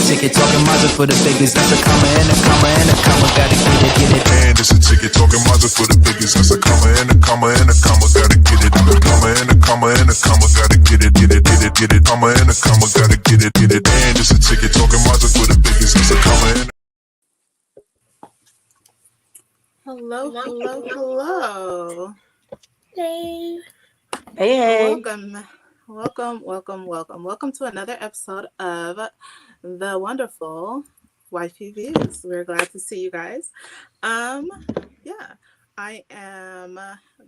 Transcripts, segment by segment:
ticket, talking Mazda for the biggest. That's a comma and a comma and a comma. Gotta get it. And it's a ticket, talking Mazda for the biggest. That's a comma and a comma and a comma. Gotta get it. A comma and a comma and a comma. Gotta get it. Comma and a comma. Gotta get it. And it's a ticket, talking Mazda for the biggest. That's a comma and Hello. Hey. Hey. Welcome to another episode of the wonderful Waifu Views. We're glad to see you guys. I am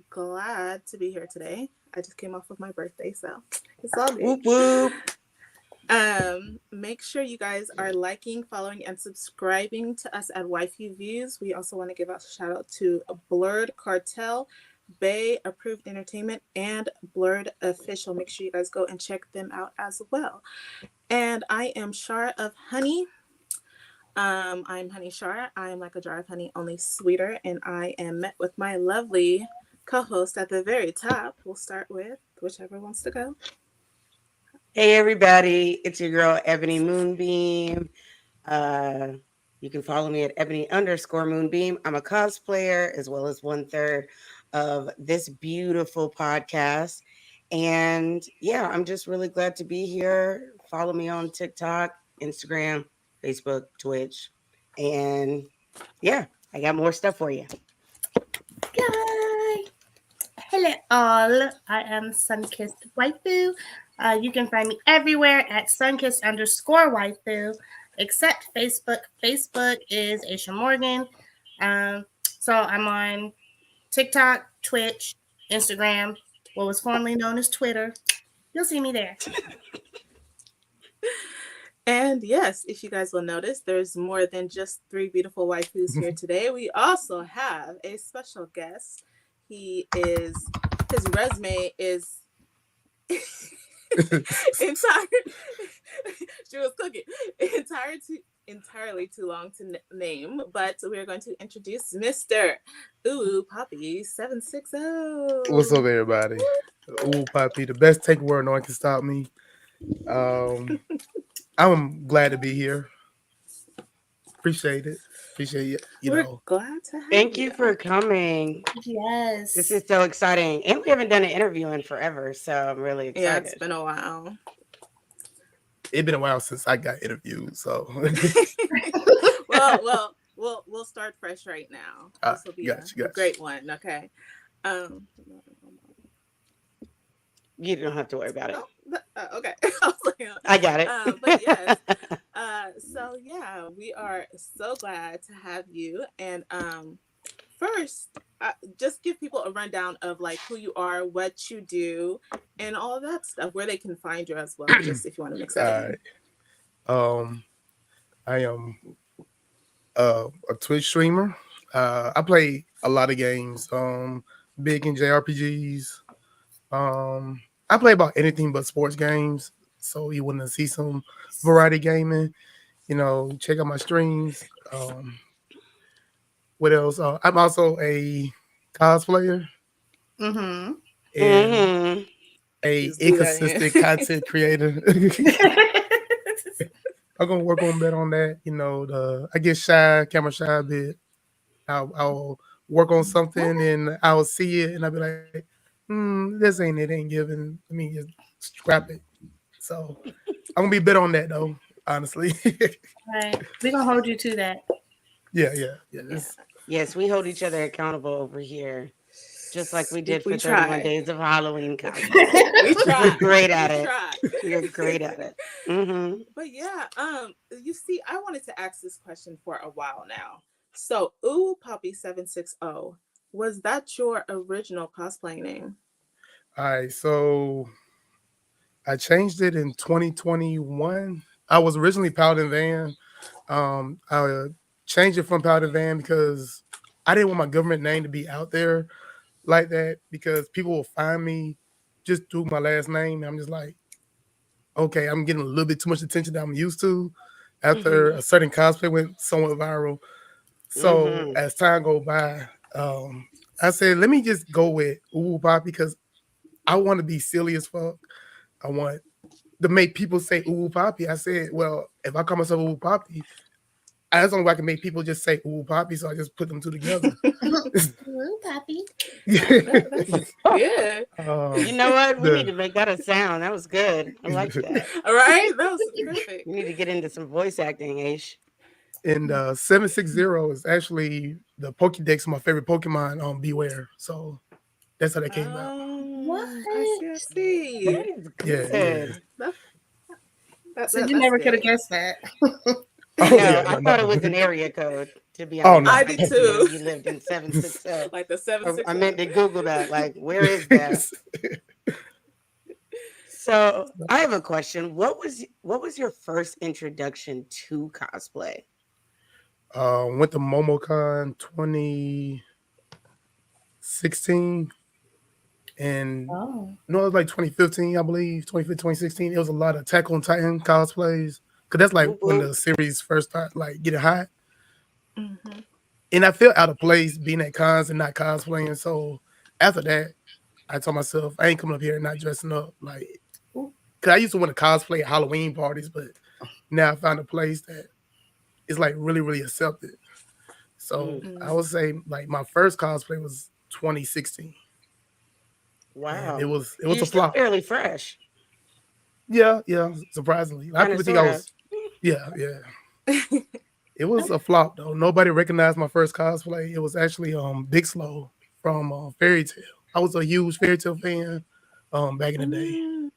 glad to be here today. I just came off of my birthday, so it's all good. Whoop whoop. Make sure you guys are liking, following, and subscribing to us at Waifu Views. We also want to give a shout out to Blurred Cartel, Bay Approved Entertainment, and Blurred Official. Make sure you guys go and check them out as well. And I am Shar of Honey. I'm Honey Shar. I am like a jar of honey, only sweeter. And I am met with my lovely co-host at the very top. We'll start with whichever wants to go. Hey everybody, it's your girl Ebony Moonbeam. You can follow me at Ebony_Moonbeam. I'm a cosplayer as well as 1/3 of this beautiful podcast. And yeah, I'm just really glad to be here. Follow me on TikTok, Instagram, Facebook, Twitch. And yeah, I got more stuff for you. Hi. Hello all. I am Sunkissed Waifu. You can find me everywhere at Sunkissed_Waifu, except Facebook. Facebook is Aisha Morgan. So I'm on TikTok, Twitch, Instagram, what was formerly known as Twitter. You'll see me there. And yes, if you guys will notice, there's more than just three beautiful waifus here today. We also have a special guest. His resume is she was cooking entirely too long to name, but we're going to introduce Mr. Uwupapi 760. What's up, everybody? Uwupapi, the best take word no one can stop me. I'm glad to be here. Appreciate it. We're glad to have Thank you for coming. Yes. This is so exciting. And we haven't done an interview in forever, so I'm really excited. Yeah, it's been a while. It's been a while since I got interviewed, so well, we'll start fresh right now. This will be a great one. Okay. You don't have to worry about it. Okay. I got it. But yes. So yeah, we are so glad to have you. And first, just give people a rundown of like who you are, what you do, and all that stuff, where they can find you as well. Just if you want to mix that in. I am a Twitch streamer. I play a lot of games. Big in JRPGs. I play about anything but sports games. So you want to see some variety gaming, check out my streams. What else? I'm also a cosplayer and a inconsistent content creator. I'm gonna work on better on that. I get camera shy a bit. I'll work on something and I'll see it and I'll be like, this ain't giving. Let me just scrap it. So I'm gonna be better on that though, honestly. Right. We're gonna hold you to that. Yeah. Yes, we hold each other accountable over here, just like we did for 31 days of Halloween. We tried. We're great at it. We're great at it. Mm-hmm. But yeah, you see, I wanted to ask this question for a while now. So, Uwupapi 760, was that your original cosplay name? All right, so I changed it in 2021. I was originally Paladin Van. I changed it from Paladin Van because I didn't want my government name to be out there like that because people will find me just through my last name. I'm just like, okay, I'm getting a little bit too much attention that I'm used to after a certain cosplay went somewhat viral. So as time goes by, I said, let me just go with Uwupapi because I want to be silly as fuck. I want to make people say Uwupapi. I said, well, if I call myself Uwupapi, that's the only way I can make people just say Uwupapi. So I just put them two together. Uwupapi. That's good. You know what? We need The to make that a sound. That was good. I like that. All right, that was perfect. You need to get into some voice acting, Aish. and 760 is actually the Pokédex of my favorite Pokemon on Beware. So that's how that came out. What? I see. That is Yeah, good. So you never could have guessed that. Oh, No, yeah, I no, thought no. it was an area code, to be Oh, honest. no. I did too. You lived in 760. Like the 760. I meant to Google that. Like, where is that? So I have a question. What was your first introduction to cosplay? Went to MomoCon 2016, and Oh. no, it was like 2015, I believe, 2015, 2016. It was a lot of Attack on Titan cosplays, because that's like when the series first started like getting hot. Mm-hmm. And I felt out of place being at cons and not cosplaying. So after that, I told myself I ain't coming up here and not dressing up. Like, because I used to want to cosplay at Halloween parties, but now I found a place that is like really, really accepted. So I would say like my first cosplay was 2016. Wow. And it was You're a still flop. fairly fresh. Yeah, surprisingly. A lot of people think I was, yeah. It was a flop though. Nobody recognized my first cosplay. It was actually Big Slow from Fairy Tail. I was a huge Fairy Tail fan back in the day.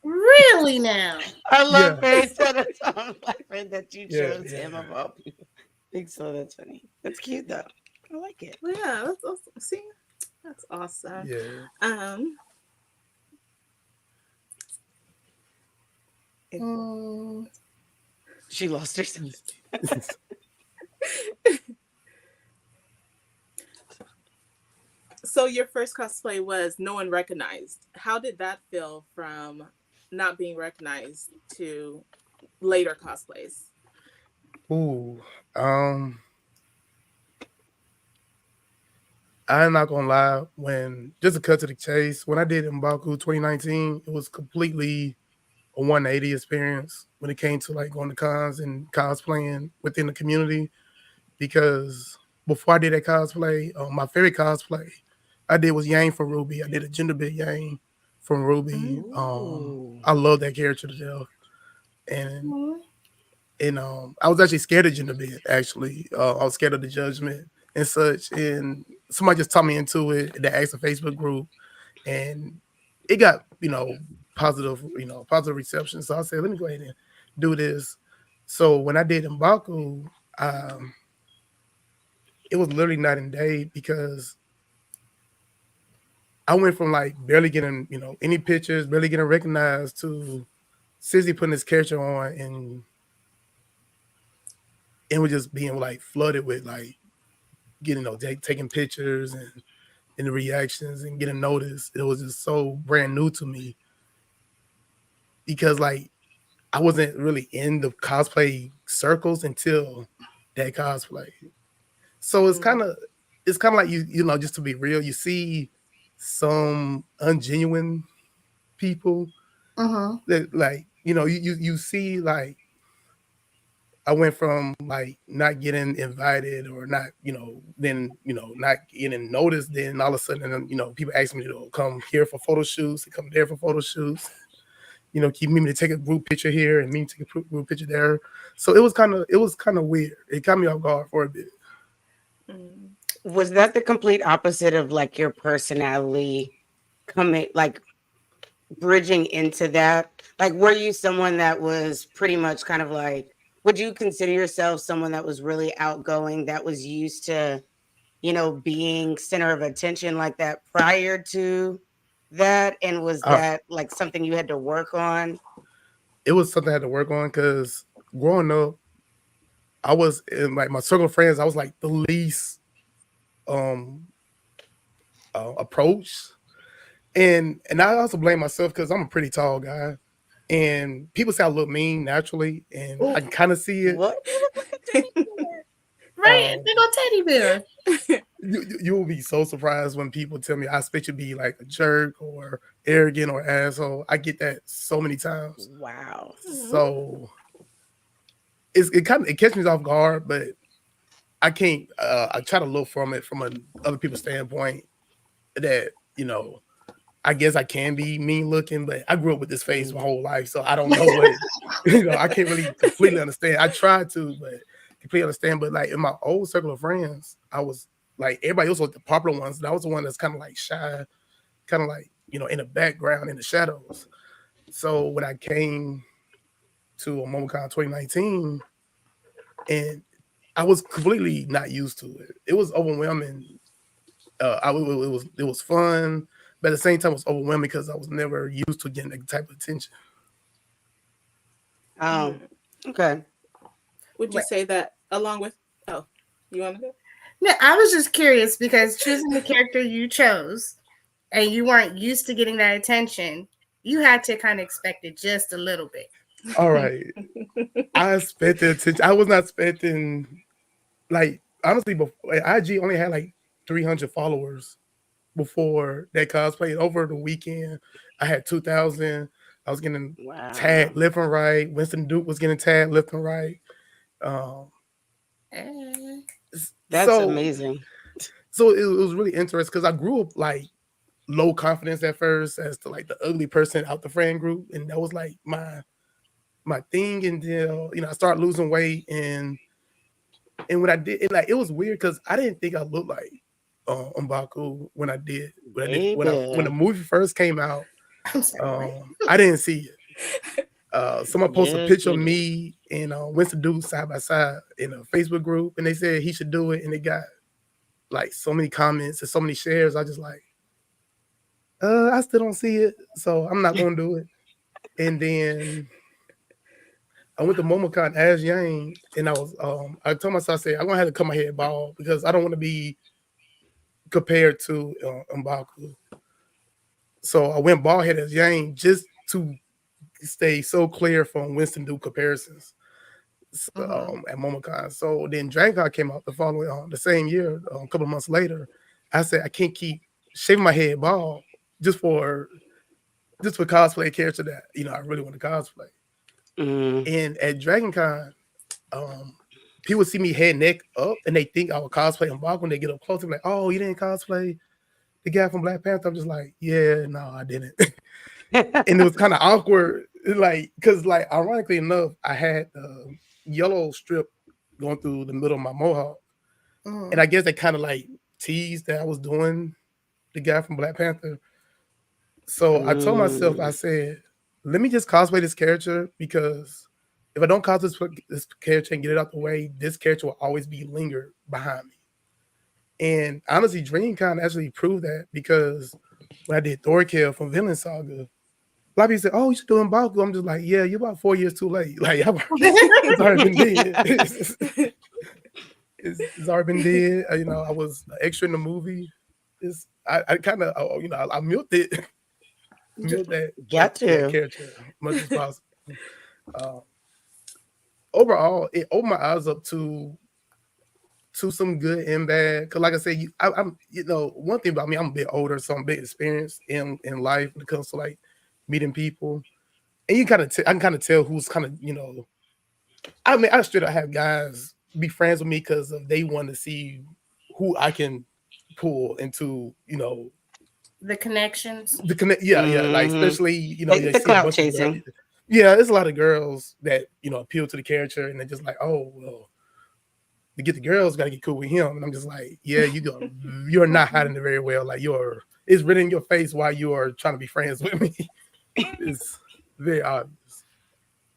Really now? I love Yeah. Fairy Tail. That's my friend that you Yeah, chose yeah. him of all people. Big Slow, that's funny. That's cute though. I like it. Yeah, that's awesome. See, that's awesome. Yeah. She lost her sense. So your first cosplay was no one recognized. How did that feel from not being recognized to later cosplays? Ooh. I'm not gonna lie, when just to cut to the chase, when I did Mbaku 2019, it was completely a 180 experience when it came to like going to cons and cosplaying within the community. Because before I did that cosplay, my favorite cosplay I did was Yang from Ruby. I did a gender bit Yang from Ruby. I love that character to death. And I was actually scared of gender bit, actually. I was scared of the judgment and such. And somebody just taught me into it, that asked a Facebook group. And it got, positive reception. So I said, let me go ahead and do this. So when I did Mbaku, it was literally night and day, because I went from like barely getting, any pictures, barely getting recognized, to Sizzy putting his character on, and it was just being like flooded with like getting, taking pictures and the reactions and getting noticed. It was just so brand new to me, because like I wasn't really in the cosplay circles until that cosplay. So it's kind of like just to be real, you see some ungenuine people that like, you see like I went from like not getting invited or not, then, not getting noticed. Then all of a sudden, people ask me to come here for photo shoots, to come there for photo shoots, keep me to take a group picture here and me to take a group picture there. So it was kind of weird. It caught me off guard for a bit. Was that the complete opposite of like your personality coming, like bridging into that? Like, were you someone that was pretty much kind of like, would you consider yourself someone that was really outgoing, that was used to, being center of attention like that prior to that? And was that like something you had to work on? It was something I had to work on, because growing up, I was in like my circle of friends, I was like the least approached. And I also blame myself, because I'm a pretty tall guy. And people say I look mean naturally, and I can kind of see it. What? Right, big old teddy bear. you will be so surprised when people tell me I expect you to be like a jerk or arrogant or asshole. I get that so many times. Wow. So it catches me off guard, but I can't. I try to look from it from other people's standpoint that I guess I can be mean looking, but I grew up with this face my whole life, so I don't know what I can't really completely understand. I tried to, but completely understand. But like in my old circle of friends, I was like everybody else was the popular ones, and I was the one that's kind of like shy, kind of like in the background in the shadows. So when I came to a MomoCon 2019, and I was completely not used to it. It was overwhelming. It was fun, but at the same time, it was overwhelming because I was never used to getting that type of attention. Okay. Would you say that along with? Oh, you want to go? No, I was just curious because choosing the character you chose and you weren't used to getting that attention, you had to kind of expect it just a little bit. All right, I expected attention. I was not expecting like honestly. Before IG only had like 300 followers before that cosplay. Over the weekend, I had 2,000. I was getting tagged left and right. Winston Duke was getting tagged left and right. That's amazing. So it was really interesting because I grew up like low confidence at first as to like the ugly person out the friend group, and that was like my thing until I started losing weight and when I did it, like it was weird because I didn't think I looked like M'Baku when I did when the movie first came out. I didn't see it. Someone posted a picture of me and Winston Duke side by side in a Facebook group, and they said he should do it, and it got like so many comments and so many shares. I just like, I still don't see it, so I'm not gonna do it. And then I went to MomoCon as Yang, and I told myself, I said, I'm gonna have to cut my head bald because I don't want to be compared to M'Baku. So I went bald head as Yang just to stay so clear from Winston Duke comparisons at MomoCon. So then Dragon Con came out the following the same year, a couple of months later. I said I can't keep shaving my head bald just for cosplay character that I really want to cosplay. And at Dragon Con, people see me head neck up and they think I would cosplay M'Baku when they get up close. I'm like, oh, you didn't cosplay the guy from Black Panther? I'm just like, yeah, no, I didn't. And it was kind of awkward, like, because like ironically enough, I had the yellow strip going through the middle of my mohawk, and I guess they kind of like teased that I was doing the guy from Black Panther. So I told myself, I said, let me just cosplay this character because if I don't cosplay this character and get it out the way, this character will always be lingered behind me. And honestly, DreamCon actually proved that because when I did Thorkill from Villain Saga, a lot of people said, "Oh, you should do M'Baku." I'm just like, "Yeah, you're about 4 years too late. Like, it's already been dead. It's already been dead. I was an extra in the movie. I kind of, I milked it, milked that character as much as possible. Overall, it opened my eyes up to some good and bad. Because, like I said, I'm one thing about me, I'm a bit older, so I'm a bit experienced in life when it comes to like meeting people, and I can kind of tell who's kind of I mean, I straight up have guys be friends with me because they want to see who I can pull into the connections. Yeah, like especially like the clout chasing. Yeah, there's a lot of girls that appeal to the character, and they're just like, oh well, to get the girls, got to get cool with him. And I'm just like, yeah, you're not hiding it very well. Like it's written in your face why you are trying to be friends with me. It's very obvious.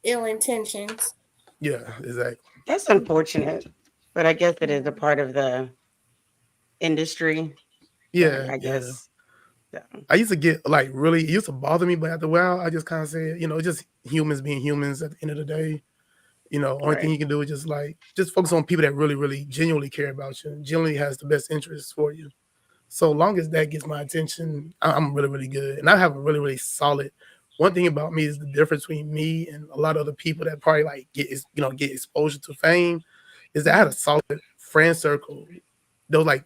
Ill intentions. Yeah, exactly. That's unfortunate, but I guess it is a part of the industry. Yeah, I guess. Yeah. I used to get like it used to bother me, but after a while, I just kind of said, just humans being humans at the end of the day. Only thing you can do is just focus on people that really, really genuinely care about you and genuinely has the best interests for you. So long as that gets my attention, I'm really, really good. And I have a really, really solid. One thing about me is the difference between me and a lot of other people that probably like get exposure to fame is that I had a solid friend circle. There was like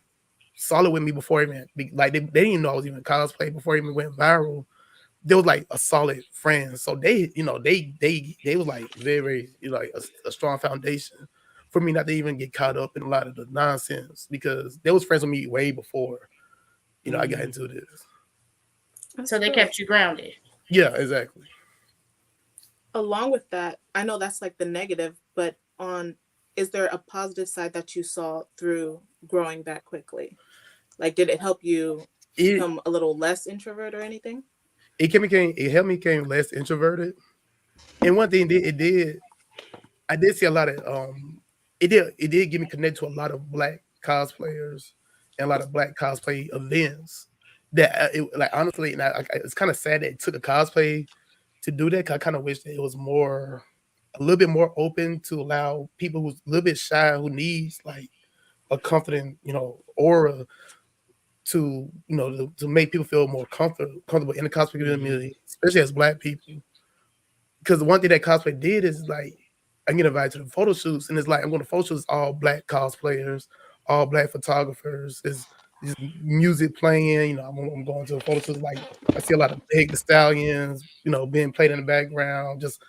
solid with me before even like they didn't even know I was even cosplay before it even went viral. They was like a solid friend, so they they was like very like a strong foundation for me not to even get caught up in a lot of the nonsense because they was friends with me way before I got into this. That's So they dope. kept you grounded. Yeah, exactly. Along with that, I know that's like the negative, but is there a positive side that you saw through growing that quickly? Like, did it help you It become a little less introvert or anything? it helped me become less introverted. And one thing it did, I did see a lot of it did get me connected to a lot of black cosplayers and a lot of black cosplay events. That like honestly, and it's kind of sad that it took a cosplay to do that. 'Cause I kind of wish that it was a little bit more open to allow people who's a little bit shy, who needs like a confident, aura to, to make people feel more comfortable in the cosplay community, especially as black people. Because the one thing that cosplay did is like I get invited to the photo shoots, and it's like I'm going to photo shoots all black cosplayers, all black photographers. Is music playing? I'm going to the photo shoots. Like I see a lot of Big the Stallions, being played in the background. Just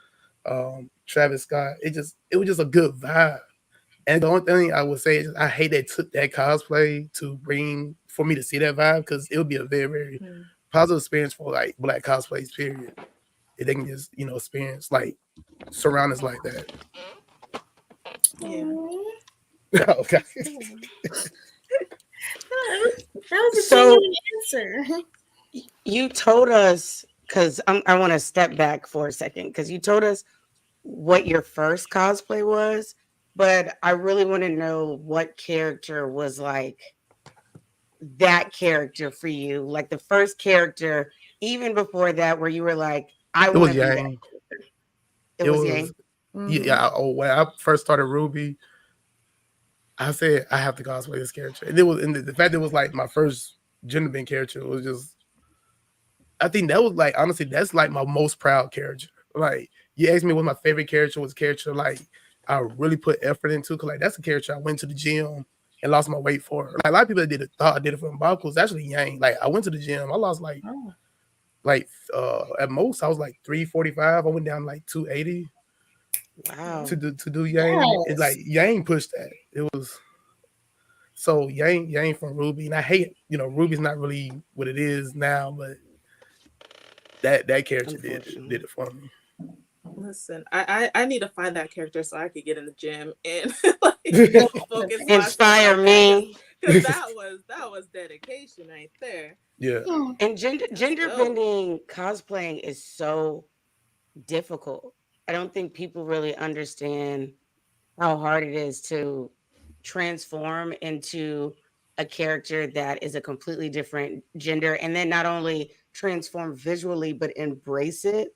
Travis Scott. It was just a good vibe. And the only thing I would say is I hate they took that cosplay to bring for me to see that vibe because it would be a very, very positive experience for like black cosplays, period. If they can just, experience like surroundings like that. Yeah. Okay. That was a So- genuine answer. You told us, because I want to step back for a second, because you told us what your first cosplay was, but I really want to know what character was like that character for you, like the first character, even before that, where you were like, I It want was to be that Yang. character. It It was was Yang. yeah. When I first started Ruby, I said I have to cosplay this character. And it was, and the fact that it was like my first gender bend character was just. I think that was like honestly, that's like my most proud character. Like you asked me what my favorite character was, character like I really put effort into, because like that's a character I went to the gym and lost my weight for. Like a lot of people that thought I did it for Mbako was actually Yang. Like I went to the gym, I lost like at most I was like 345. I went down like 280 Wow. to do Yang. And like Yang pushed that. It was so Yang from Ruby, and I hate Ruby's not really what it is now, but that character did it for me. Listen, I need to find that character so I could get in the gym and like focus Inspire me. because that was dedication right there. Yeah. And gender bending cosplaying is so difficult. I don't think people really understand how hard it is to transform into a character that is a completely different gender, and then not only transform visually but embrace it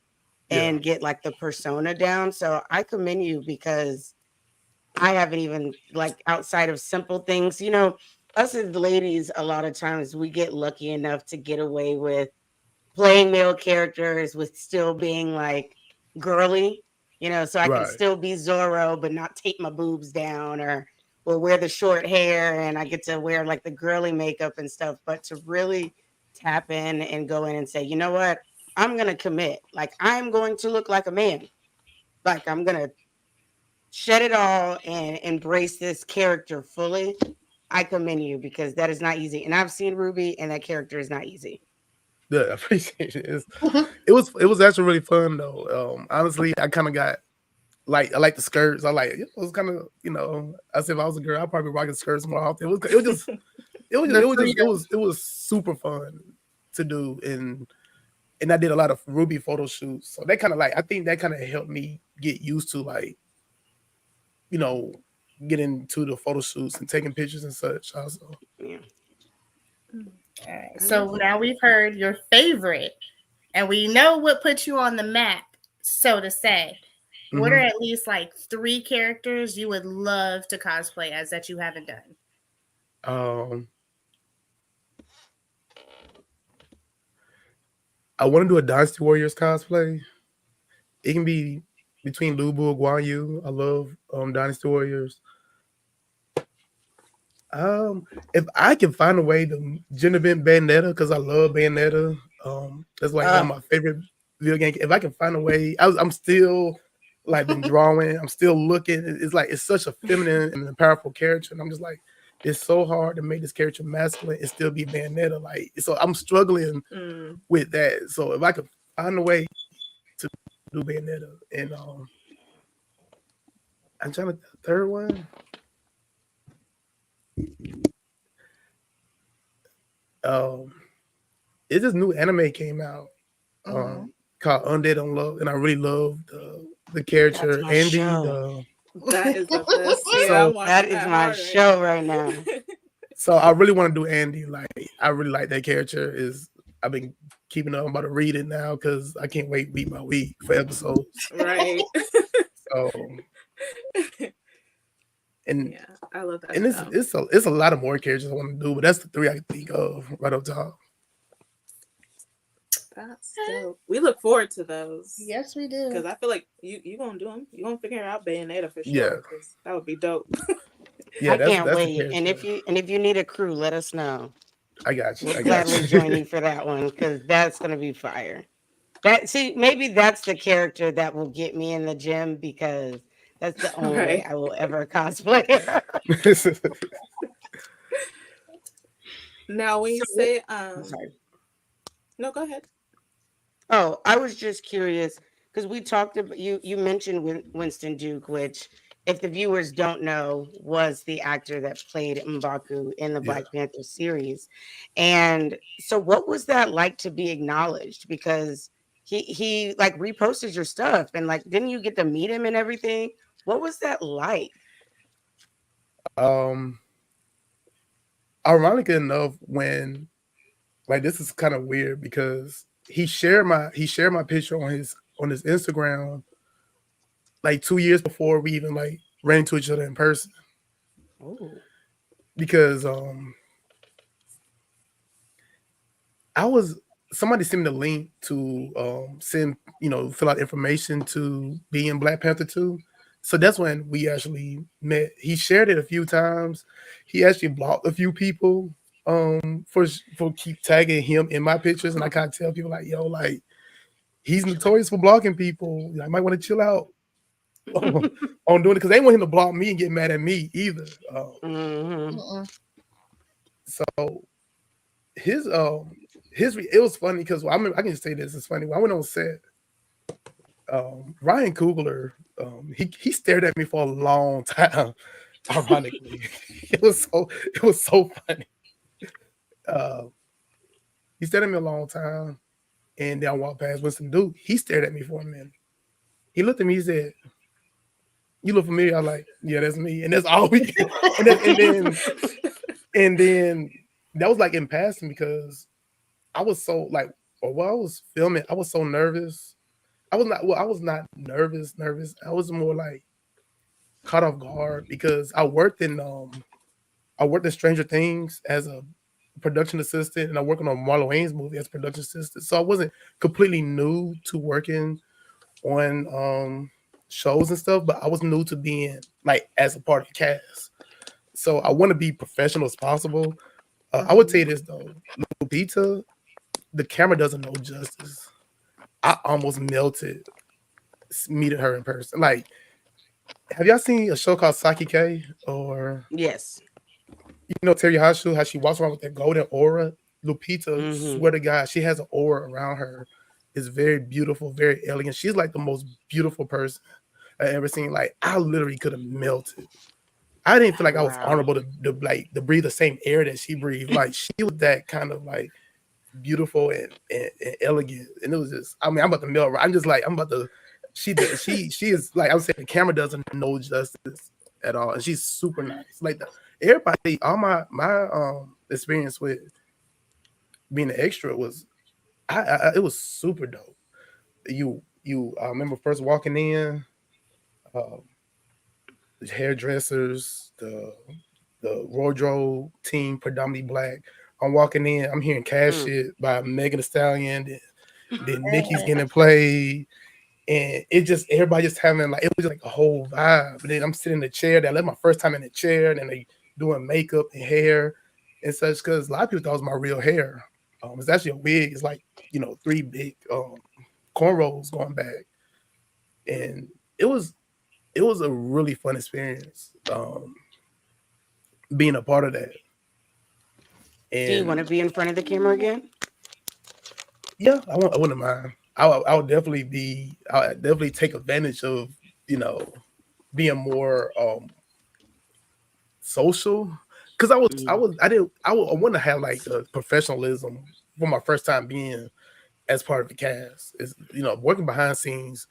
and get like the persona down. So I commend you, because I haven't even, like, outside of simple things, us as ladies, a lot of times we get lucky enough to get away with playing male characters with still being like girly, so I can Right. still be Zorro but not tape my boobs down, or wear the short hair, and I get to wear like the girly makeup and stuff. But to really tap in and go in and say, you know what, I'm gonna commit. Like I'm going to look like a man. Like I'm gonna shed it all and embrace this character fully. I commend you, because that is not easy. And I've seen Ruby, and that character is not easy. Yeah, I appreciate it. It was actually really fun though. Honestly, I kind of got I like the skirts. It was kind of I said if I was a girl, I'd probably rocking skirts more often. It was super fun to do, and I did a lot of Ruby photo shoots. So that kind of I think that kind of helped me get used to getting to the photo shoots and taking pictures and such. Also, Yeah. All right. So now we've heard your favorite, and we know what put you on the map, so to say. What are at least like 3 characters you would love to cosplay as that you haven't done? I want to do a Dynasty Warriors cosplay. It can be between Lubu or Guan Yu. I love Dynasty Warriors. If I can find a way to gender bend Bayonetta, because I love Bayonetta. That's like one of my favorite video games. If I can find a way, I'm still like been drawing. I'm still looking. It's like it's such a feminine and powerful character, and I'm just like, it's so hard to make this character masculine and still be Bayonetta. Like, so I'm struggling with that. So if I could find a way to do Bayonetta, and I'm trying to the third one. It's this new anime came out called Undead Unloved, and I really loved the character Andy. That is the best. Yeah, So that is my show right now. So I really want to do Andy. Like I really like that character. I've been keeping up. I'm about to read it now because I can't wait week by week for episodes. Right. So and yeah, I love that. And it's a lot of more characters I want to do, but that's the three I can think of right up top. That's dope. We look forward to those. Yes, we do. Because I feel like you gonna do them. You gonna figure out Bayonetta for sure. Yeah. That would be dope. Yeah, I can't wait. And if you need a crew, let us know. I got you. We'll gladly join you for that one because that's gonna be fire. Maybe that's the character that will get me in the gym because that's the only way I will ever cosplay. Now, when you say no, go ahead. Oh, I was just curious because we talked about you mentioned Winston Duke, which, if the viewers don't know, was the actor that played M'Baku in the Black Panther series. And so what was that like to be acknowledged? Because he like reposted your stuff and like, didn't you get to meet him and everything? What was that like? Ironically enough, when like this is kind of weird because he shared my picture on his Instagram like 2 years before we even like ran into each other in person. Oh. Because somebody sent me the link to fill out information to be in Black Panther 2. So that's when we actually met. He shared it a few times. He actually blocked a few people for keep tagging him in my pictures, and I kind of tell people like, yo, like he's notorious for blocking people. I might want to chill out on doing it because they want him to block me and get mad at me either. So it was funny because I can just say this. It's funny. When I went on set, Ryan Coogler, he stared at me for a long time. Ironically, it was so funny. He stared at me a long time, and then I walked past Winston Duke. He stared at me for a minute. He looked at me. He said, "You look familiar." I was like, "Yeah, that's me." And that's all we. and then that was like in passing because I was so like while I was filming, I was so nervous. I was not nervous. I was more like caught off guard because I worked in Stranger Things as a production assistant, and I worked on a Marlon Wayans movie as a production assistant. So I wasn't completely new to working on shows and stuff, but I was new to being like as a part of the cast. So I want to be professional as possible. I would tell you this though, Lupita, the camera doesn't know justice. I almost melted meeting her in person. Like, have y'all seen a show called Saki K? Or yes, Terry Hashu, how she walks around with that golden aura? Lupita, swear to God, she has an aura around her. It's very beautiful, very elegant. She's like the most beautiful person I ever seen. Like, I literally could have melted. I didn't feel like I was honorable to breathe the same air that she breathed. Like, she was that kind of like beautiful and elegant, and it was just. I mean, I'm about to melt. I'm just like I'm about to. She is like I'm saying. The camera doesn't know justice at all, and she's super nice. Like everybody, all my experience with being an extra was, it was super dope. I remember first walking in, the hairdressers, the wardrobe team, predominantly black. I'm walking in, I'm hearing Cash It by Megan Thee Stallion, then Nicki's getting played, and it just everybody just having like it was just like a whole vibe. And then I'm sitting in the chair. That was my first time in the chair, and then they doing makeup and hair and such because a lot of people thought it was my real hair. It's actually a wig. It's like, three big cornrows going back, and it was it was a really fun experience being a part of that. Do you want to And be in front of the camera again? yeah, I wouldn't mind. I would definitely be. I would definitely take advantage of you know being more social because I want to have like the professionalism for my first time being as part of the cast. Is working behind scenes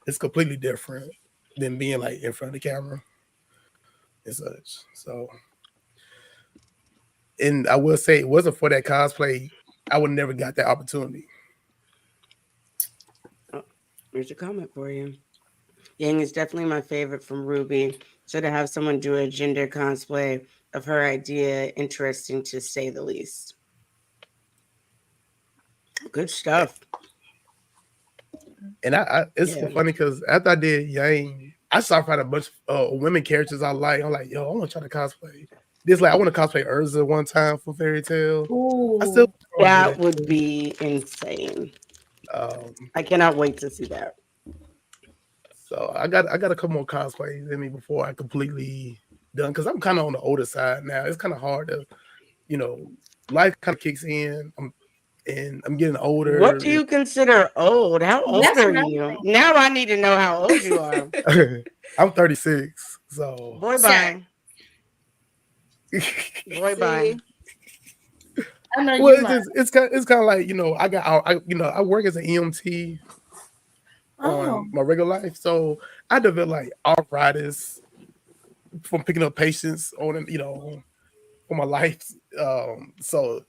is completely different than being like in front of the camera and such. So, and I will say, it wasn't for that cosplay, I would never got that opportunity. Oh, here's a comment for you. Yang is definitely my favorite from Ruby. So to have someone do a gender cosplay of her idea, interesting to say the least. Good stuff. And it's so Yeah. funny because after I did Yang, I started finding a bunch of women characters I like. I'm like, yo, I want to try to cosplay. This like I want to cosplay Urza one time for Fairy Tale. I still Ooh. want to do That that. would be insane. Um, I cannot wait to see that. so I got a couple more cosplays in me before I completely done because I'm kind of on the older side now. It's kind of hard to, you know, life kind of kicks in. I'm getting What older. do you consider old? How old That's are what I'm you? saying. Now I need to know how old you are. I'm 36, so Boy, Sir, bye. Boy, bye. See, I know well, you lying. it's kind of like I work as an EMT Oh, on my regular life, so I develop like arthritis from picking up patients on for my life. So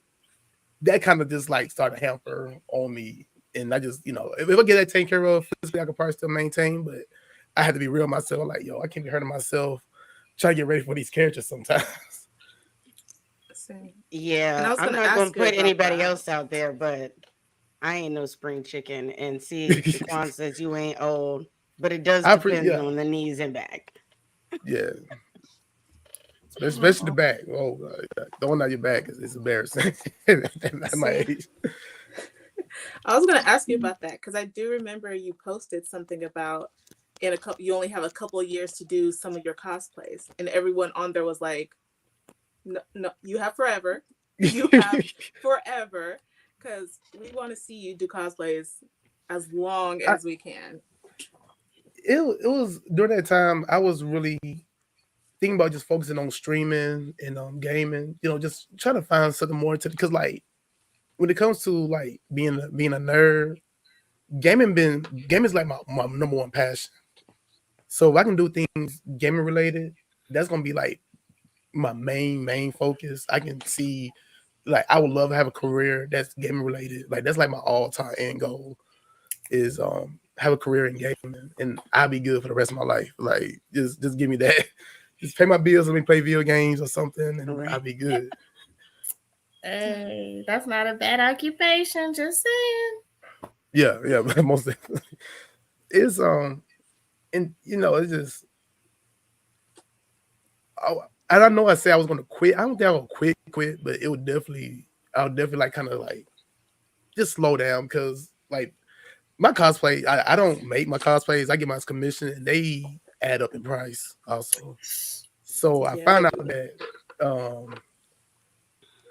that kind of just like started to hamper on me, and I just if I get that taken care of physically, I can probably still maintain, but I had to be real myself. Like I can't be hurting myself trying to get ready for these characters sometimes. same. And Yeah, I was I'm gonna not gonna ask you put about anybody that. else out there, but I ain't no spring chicken. And see, Shaquan says you ain't old, but it does depend Yeah, on the knees and back. yeah, especially the back. Oh, throwing out your back is embarrassing at my See, age. I was gonna ask you about that because I do remember you posted something about in a couple you only have a couple of years to do some of your cosplays, and everyone on there was like, "No, no, you have forever, you have forever," because we want to see you do cosplays as long I, as we can. it was during that time I was really thinking about just focusing on streaming and gaming. Just trying to find something more to because like when it comes to like being a nerd, gaming is like my number one passion. So if I can do things gaming related, that's gonna be like my main focus. I can see like I would love to have a career that's gaming related. Like that's like my all time end goal is have a career in gaming and I'll be good for the rest of my life. Like just give me that. Just pay my bills, let me play video games or something, and I'll Right. be good. hey, that's not a bad occupation. Just saying. Yeah, most definitely. It's and it's just I, and I know I said I was gonna quit. I don't think I would quit, but I would definitely like kind of like just slow down because like my cosplay, I don't make my cosplays. I get my commission and they add up in price also. So I Yeah, they found out do. that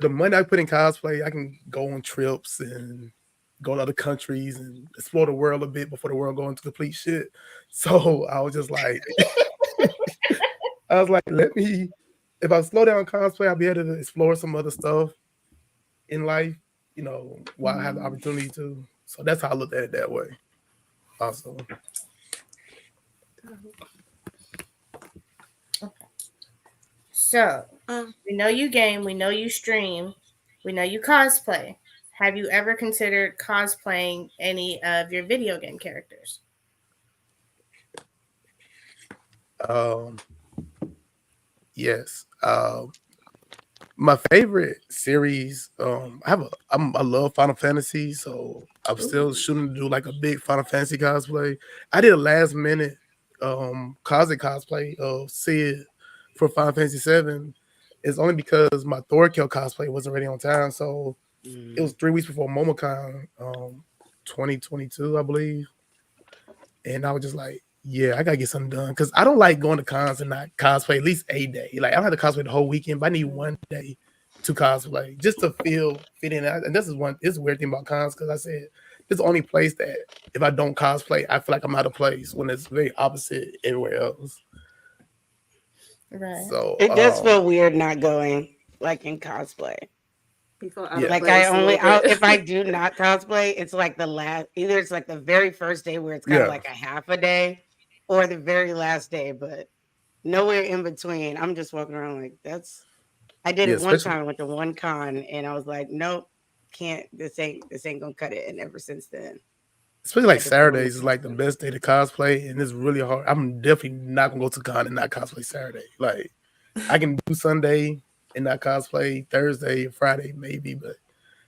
the money I put in cosplay, I can go on trips and go to other countries and explore the world a bit before the world go into complete shit. So I was just like, let me, if I slow down cosplay, I'll be able to explore some other stuff in life, while I have the opportunity to. So that's how I looked at it that way. Also, So, Um, we know you game, we know you stream, we know you cosplay. Have you ever considered cosplaying any of your video game characters? um, yes. My favorite series, I love Final Fantasy, so I'm still Ooh. shooting to do like a big Final Fantasy cosplay. I did a last minute closet cosplay of Sid for Final Fantasy 7 is only because my Thorkel cosplay wasn't ready on time. So it was 3 weeks before MomoCon, 2022, I believe. And I was just like, yeah, I gotta get something done because I don't like going to cons and not cosplay at least a day. Like I don't have to cosplay the whole weekend, but I need one day to cosplay just to fit in. And this is a weird thing about cons because I said this is the only place that if I don't cosplay, I feel like I'm out of place when it's very opposite everywhere else. Right. So It does feel weird not going like in cosplay. You feel out Yeah. of Like place a little bit. if I do not cosplay, it's like either it's like the very first day where it's kind of Yeah. like a half a day, or the very last day, but nowhere in between. I'm just walking around like I did Yeah, it one especially time. I went to one con and I was like, nope, can't. This ain't gonna cut it. And ever since then, I like had to throw in the Saturdays is like the cosplay. best day to cosplay, and it's really hard. I'm definitely not gonna go to con and not cosplay Saturday. Like I can do Sunday and not cosplay Thursday, Friday maybe, but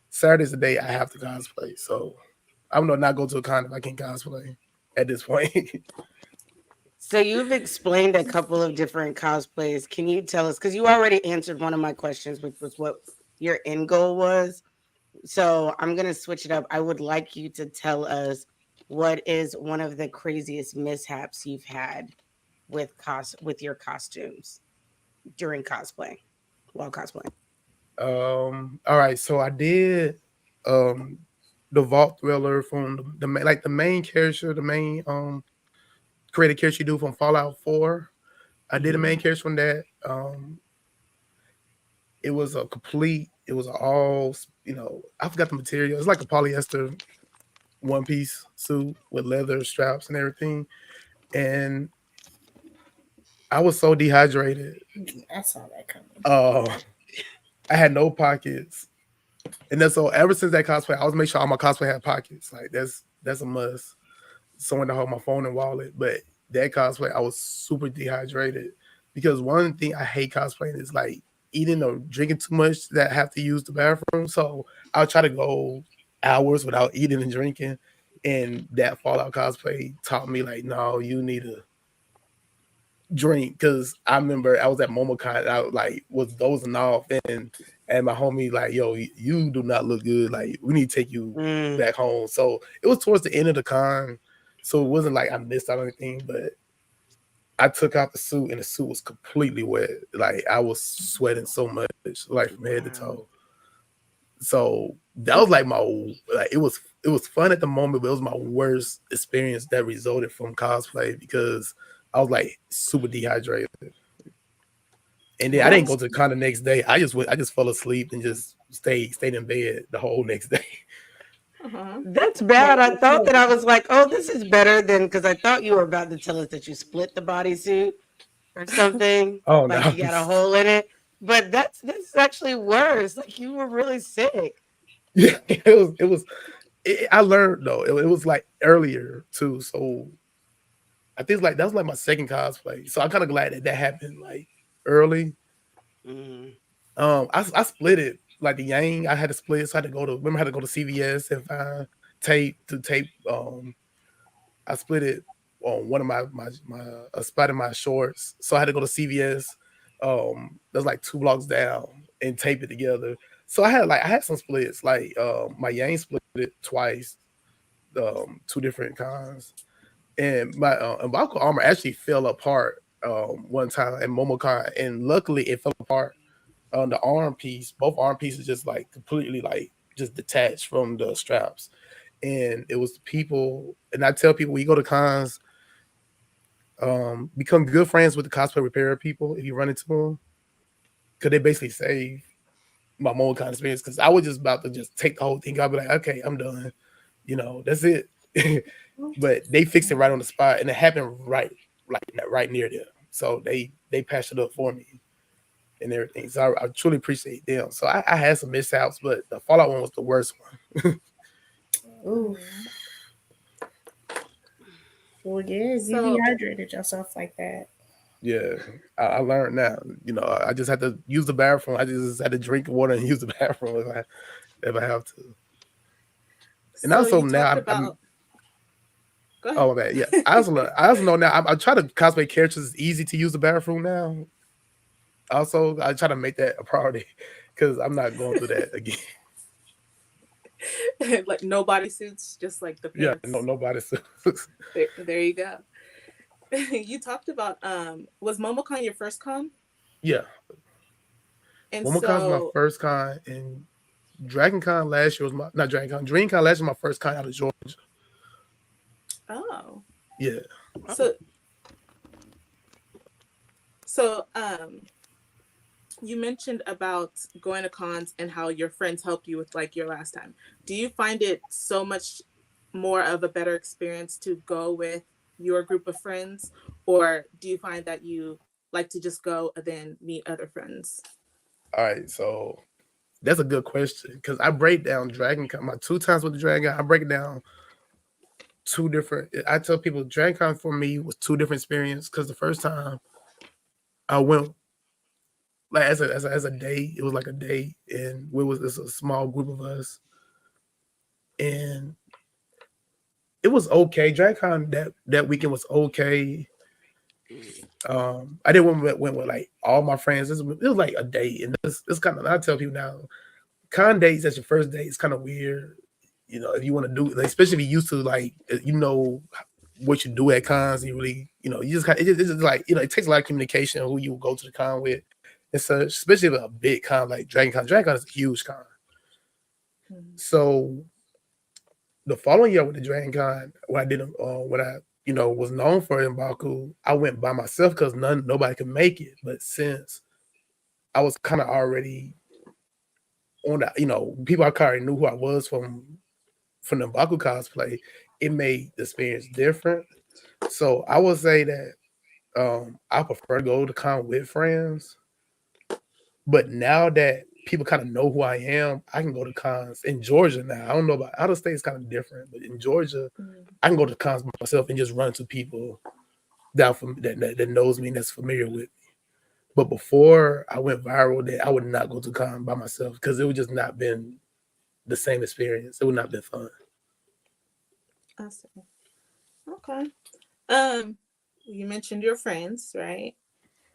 Saturday's the day I have to cosplay. So I'm gonna not go to a con if I can't cosplay at this point. So you've explained a couple of different cosplays. Can you tell us? Because you already answered one of my questions, which was what your end goal was. So I'm gonna switch it up. I would like you to tell us what is one of the craziest mishaps you've had with your costumes during cosplay, while cosplaying. All right, so I did the Vault Thriller from the main character, the main creative character you do from Fallout 4. I did the main character from that. It was it was all, I forgot the material. It's like a polyester one piece suit with leather straps and everything. And I was so dehydrated. I saw that coming. I had no pockets. And then so ever since that cosplay, I always make sure all my cosplay had pockets. Like that's a must. Someone to hold my phone and wallet. But that cosplay, I was super dehydrated because one thing I hate cosplaying is like eating or drinking too much that I have to use the bathroom. So I'll try to go hours without eating and drinking. And that Fallout cosplay taught me like, no, you need to drink because I remember I was at MomoCon and I was dozing off and my homie like, yo, you do not look good. Like we need to take you back home. So it was towards the end of the con. So it wasn't like I missed out on anything, but I took out the suit and the suit was completely wet. Like I was sweating so much, like from head to toe. So that was like it was fun at the moment, but it was my worst experience that resulted from cosplay because I was like super dehydrated. And then I didn't go to the con the next day. I just fell asleep and just stayed in bed the whole next day. That's bad. I thought that I was like, oh, this is better than because I thought you were about to tell us that you split the bodysuit or something. Oh like no. you got a hole in it. But that's actually worse. Like you were really sick. Yeah, I learned though. It was like earlier too. So I think that was like my second cosplay. So I'm kind of glad that happened like early. I split it like the yang. I had to split, so I had to go to CVS and find tape to tape. I split it on one of my a spot in my shorts, so I had to go to CVS. That's like 2 blocks down and tape it together. So I had some splits. Like my yang split it twice, 2 different kinds, and my umbilical armor actually fell apart one time at MomoCon, and luckily it fell apart on the arm piece. Both arm pieces just like completely like just detached from the straps, and it was people. And I tell people when you go to cons, become good friends with the cosplay repair people if you run into them, because they basically save my MomoCon experience. Because I was just about to just take the whole thing. I'd be like, okay, I'm done. That's it. But they fixed it right on the spot, and it happened right near them. So they patched it up for me and everything. So I truly appreciate them. So I had some mishaps, but the Fallout one was the worst one. Ooh. Well, yeah, you dehydrated yourself like that. Yeah, I learned now. I just had to use the bathroom. I just had to drink water and use the bathroom if I have to. And so also you now talked about. Go ahead. Oh man, yeah. I also know now. I try to cosplay characters. It's easy to use the bathroom now. also I try to make that a priority because I'm not going through that again. Like no bodysuits, just like the Yeah, pants. nobody. There you go. You talked about was MomoCon your first con? Yeah, And MomoCon's my so first con, and Dragon Con last year was my not Dragon Con. Dream Con last year was my first con out of Georgia. oh. Yeah. So so you mentioned about going to cons and how your friends helped you with like your last time. Do you find it so much more of a better experience to go with your group of friends, or do you find that you like to just go and then meet other friends? All right, so that's a good question because I break down Dragon Con. My 2 times with the Dragon Con, I break it down two different. I tell people Dragon Con for me was two different experiences because the first time I went like as a date, it was like a date, and we was it's a small group of us, and it was okay. Dragon Con that weekend was okay. I didn't went with like all my friends. It was like a date, and it's kind of I tell people now, con dates as your first date is kind of weird. You know, if you want to do, like, especially if you used to like, what you do at cons, you really, you just it's just like it takes a lot of communication who you go to the con with, and so especially with a big con like Dragon Con. Dragon Con is a huge con. Mm-hmm. So the following year with the Dragon Con, what I was known for in Baku, I went by myself because nobody could make it. But since I was kind of already on that, people I already knew who I was from the Baku cosplay, it made the experience different. So I would say that I prefer to go to con with friends. But now that people kind of know who I am, I can go to cons in Georgia now. I don't know about out of state; it's kind of different, but in Georgia, I can go to cons by myself and just run into people that knows me and that's familiar with me. But before I went viral, that I would not go to con by myself because it would just not been the same experience. It would not been fun. I see. Okay. You mentioned your friends, right?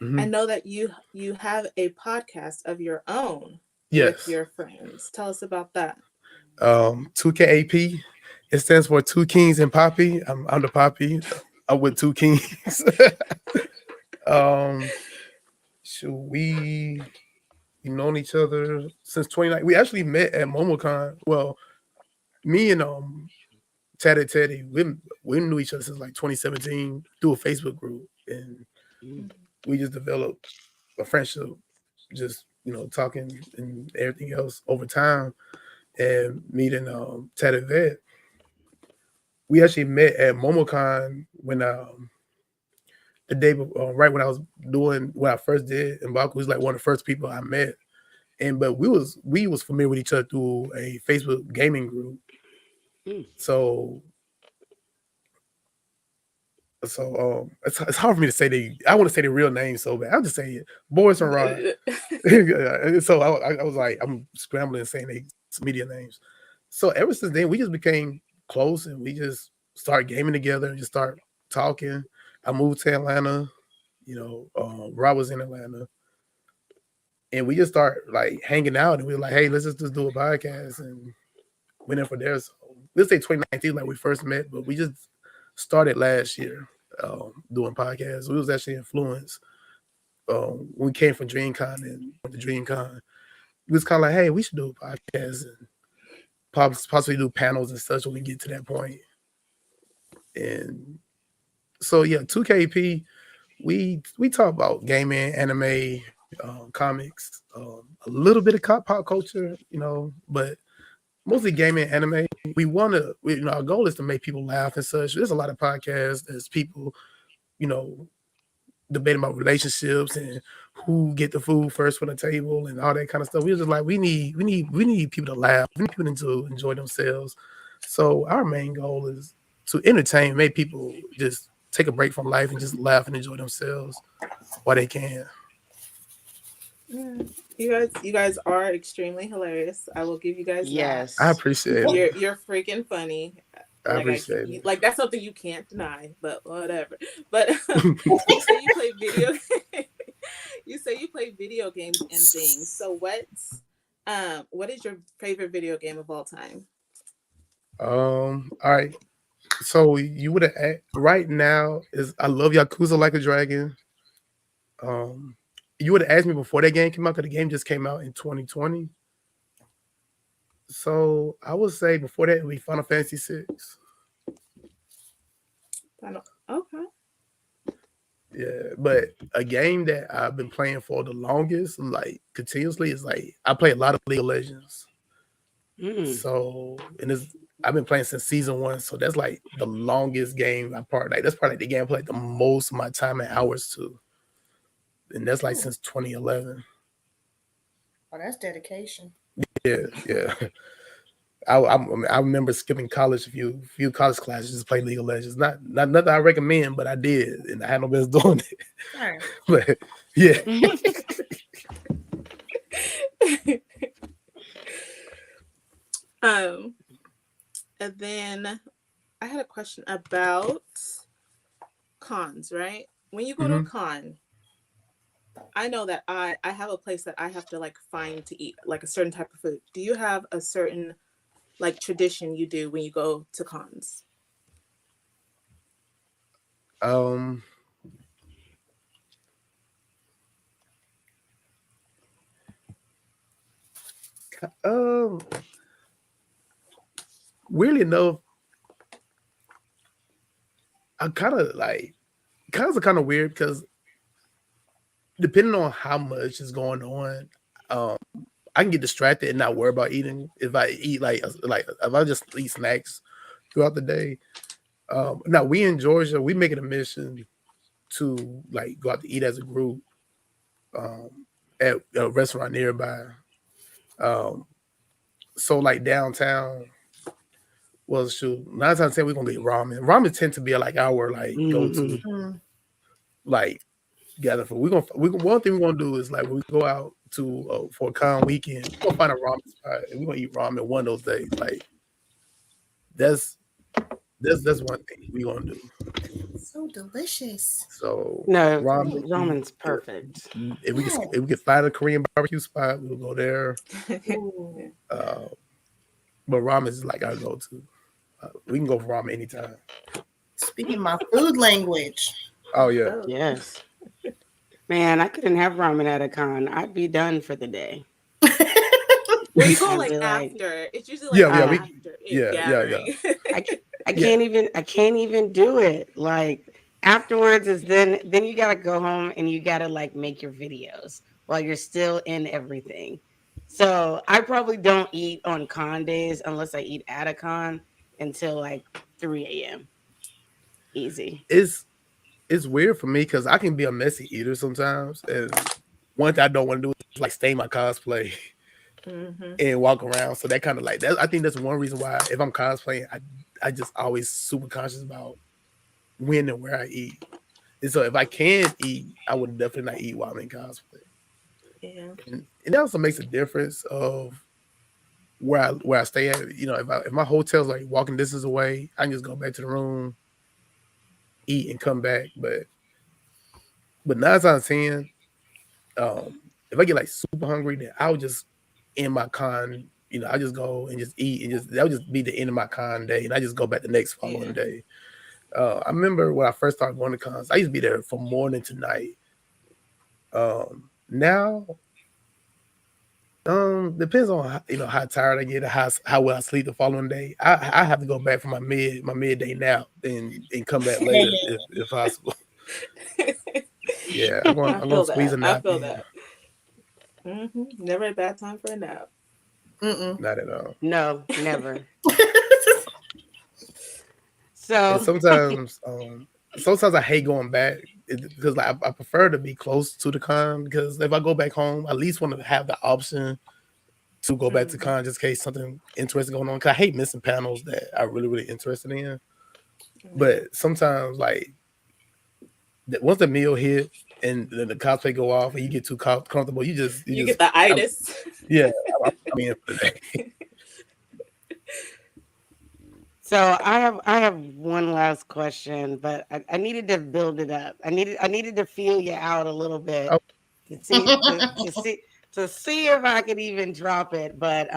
Mm-hmm. I know that you have a podcast of your own Yes. with your friends. Tell us about that. 2KAP. It stands for Two Kings and Poppy. I'm the Poppy. I'm with two kings. We've known each other since 2019. We actually met at MomoCon. Well, me and Teddy, we knew each other since like 2017 through a Facebook group, and we just developed a friendship, just talking and everything else over time. And meeting Teddy Vet, we actually met at MomoCon when the day before, right when I was doing what I first did, and Baku was like one of the first people I met. But we was familiar with each other through a Facebook gaming group. So it's hard for me to say I want to say the real name so bad. I'll just say it. Boris and Rod. So I was like, I'm scrambling saying they media names. So ever since then, we just became close and we just started gaming together and just start talking. I moved to Atlanta. Rob was in Atlanta. And we just start like hanging out and we were like, hey, let's just do a podcast and went in for there. So let's say 2019, like we first met, but we just started last year doing podcasts. We was actually influenced when we came from DreamCon and went to DreamCon. It was kind of like, hey, we should do a podcast and possibly do panels and such when we get to that point. And so yeah, 2KP, we talk about gaming, anime, comics, a little bit of pop culture, but mostly gaming, anime. Our goal is to make people laugh and such. There's a lot of podcasts. There's people, debating about relationships and who get the food first from the table and all that kind of stuff. We were just like, we need people to laugh. We need people to enjoy themselves. So our main goal is to entertain, make people just take a break from life and just laugh and enjoy themselves while they can. You guys are extremely hilarious. I will give you guys Yes. that. I appreciate it. You're freaking funny. I appreciate it. Like that's something you can't deny, but whatever. But you say you play video. You say you play video games and things. So what is your favorite video game of all time? All right. So you would have right now is I love Yakuza Like a Dragon. Um, you would have asked me before that game came out because the game just came out in 2020. So I would say before that it would be Final Fantasy VI. Okay. Yeah, but a game that I've been playing for the longest, like continuously, is like I play a lot of League of Legends. So and it's I've been playing since season 1, so that's like the longest game that's probably like the game I played the most of my time and hours to, and that's like since 2011. Oh, that's dedication. Yeah. I remember skipping college a few college classes just playing League of Legends. Not nothing I recommend, but I did, and I had no business doing it. Sure. But yeah. And then I had a question about cons, right? When you go to a con, I know that I have a place that I have to like find to eat like a certain type of food. Do you have a certain like tradition you do when you go to cons? Um um Weirdly enough, I kind of like cons are kind of weird because depending on how much is going on, I can get distracted and not worry about eating. If I eat like if I just eat snacks throughout the day. Now we in Georgia, we make it a mission to like go out to eat as a group at a restaurant nearby. Um, so like downtown was shoot 9 times out of 10 we're gonna get ramen. Ramen tend to be like our like go to like gather for. We one thing we're gonna do is like when we go out to for a con weekend, we're gonna find a ramen spot and we're gonna eat ramen one of those days. Like that's one thing we gonna do. So delicious. So No, ramen, ramen's perfect. if we could find a Korean barbecue spot, we'll go there. Ooh. But ramen is like our go-to. We can go for ramen anytime. Speaking my food language. Oh yeah. Yes. Man, I couldn't have ramen at a con. I'd be done for the day. Well, you go I'd like be like, after. It's usually like Yeah, after yeah. gathering. I can't even do it. Like afterwards is then you gotta go home and you gotta like make your videos while you're still in everything. So I probably don't eat on con days unless I eat at a con until like 3 a.m. Easy. It's weird for me because I can be a messy eater sometimes, and one thing I don't want to do is like stay my cosplay and walk around. So that kind of like that. I think that's one reason why if I'm cosplaying, I just always super conscious about when and where I eat. And so if I can eat, I would definitely not eat while I'm in cosplay. Yeah. And it also makes a difference of where I stay at. You know, if my hotel's like walking distance away, I can just go back to the room, eat, and come back. But 9 times out of 10, if I get like super hungry, then I'll just end my con. You know, I just go and just eat, and just that'll just be the end of my con day, and I just go back the next following day. I remember when I first started going to cons, I used to be there from morning to night. Now, depends on how tired I get, or how well I sleep the following day. I have to go back for my midday nap and come back later if possible. Yeah, I'm gonna squeeze a nap I feel in. that. Never a bad time for a nap. Not at all. No, never. And So sometimes I hate going back because like I prefer to be close to the con because if I go back home, I at least want to have the option to go back to con just in case something interesting going on. Cause I hate missing panels that I'm really interested in. But sometimes like once the meal hit and then the cosplay go off and you get too comfortable, you get the itis. I'm in for the day. So I have one last question, but I needed to build it up. I needed to feel you out a little bit Oh. to see if I could even drop it. But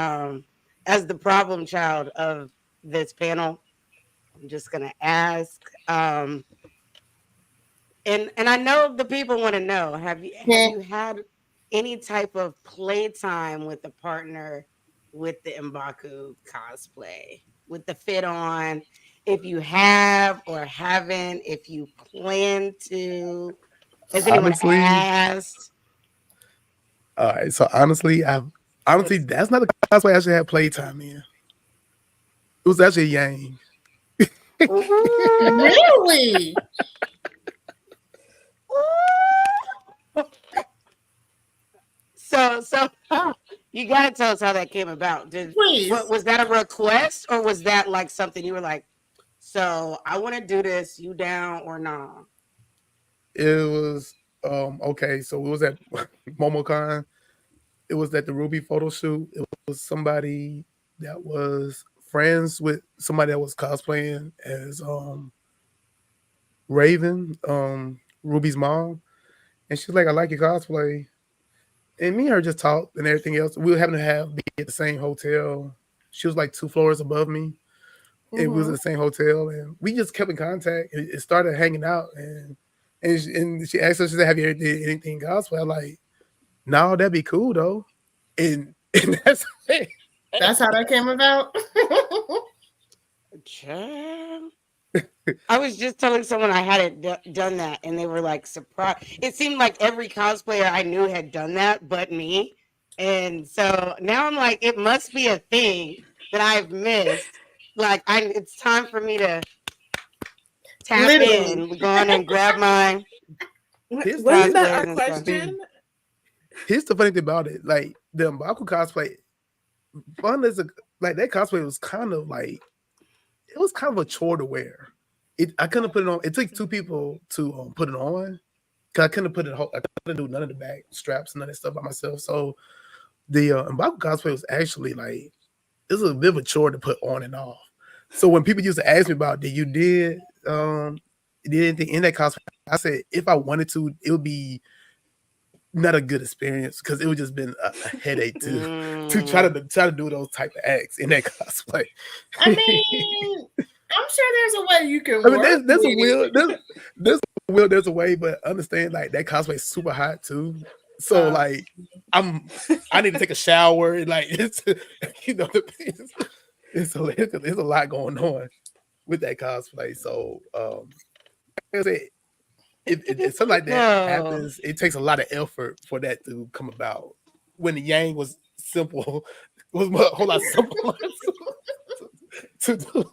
as the problem child of this panel, I'm just gonna ask. And I know the people want to know, have you had any type of playtime with a partner with the M'Baku cosplay, with the fit on? If you have or haven't, if you plan to, has anyone Honestly, asked? all right. So honestly, that's not the cosplay I actually had playtime in. It was actually Yang. Ooh, Really? ooh. So you gotta tell us how that came about. What Please. was that, a request, or was that like something you were like, so I want to do this, you down or nah? It was okay. So it was at MomoCon. It was at the Ruby photo shoot. It was somebody that was friends with somebody that was cosplaying as Raven, Ruby's mom. And she's like, I like your cosplay. And me and her just talked and everything else. We were having to be at the same hotel. She was like 2 floors above me. It was in the same hotel, and we just kept in contact. It started hanging out, and she asked us, she said, "Have you ever did anything cosplay?" I'm like, "No, that'd be cool though." And that's it. That's how that came about. Child. I was just telling someone I hadn't done that, and they were like surprised. It seemed like every cosplayer I knew had done that, but me. And so now I'm like, it must be a thing that I've missed. Like, it's time for me to tap Literally. in, go on and grab my Here's Wasn't the, that our cosplays and stuff. question? here's the funny thing about it. Like the M'Baku cosplay, fun as like that cosplay was kind of like it was kind of a chore to wear. I couldn't put it on. It took 2 people to put it on. Cause I couldn't put it. I couldn't do none of the back straps, none of that stuff by myself. So the M'Baku cosplay was actually like it was a bit of a chore to put on and off. So when people used to ask me about did anything in that cosplay, I said if I wanted to, it would be not a good experience because it would just been a headache to try to do those type of acts in that cosplay. I mean, I'm sure there's a way you can I mean, work there's a with will, it. there's a way, but understand like that cosplay is super hot too. So like I need to take a shower and like it's it's a lot going on with that cosplay. So like I said, if something like that happens, it takes a lot of effort for that to come about. When the Yang was simple, was a whole lot simpler to do.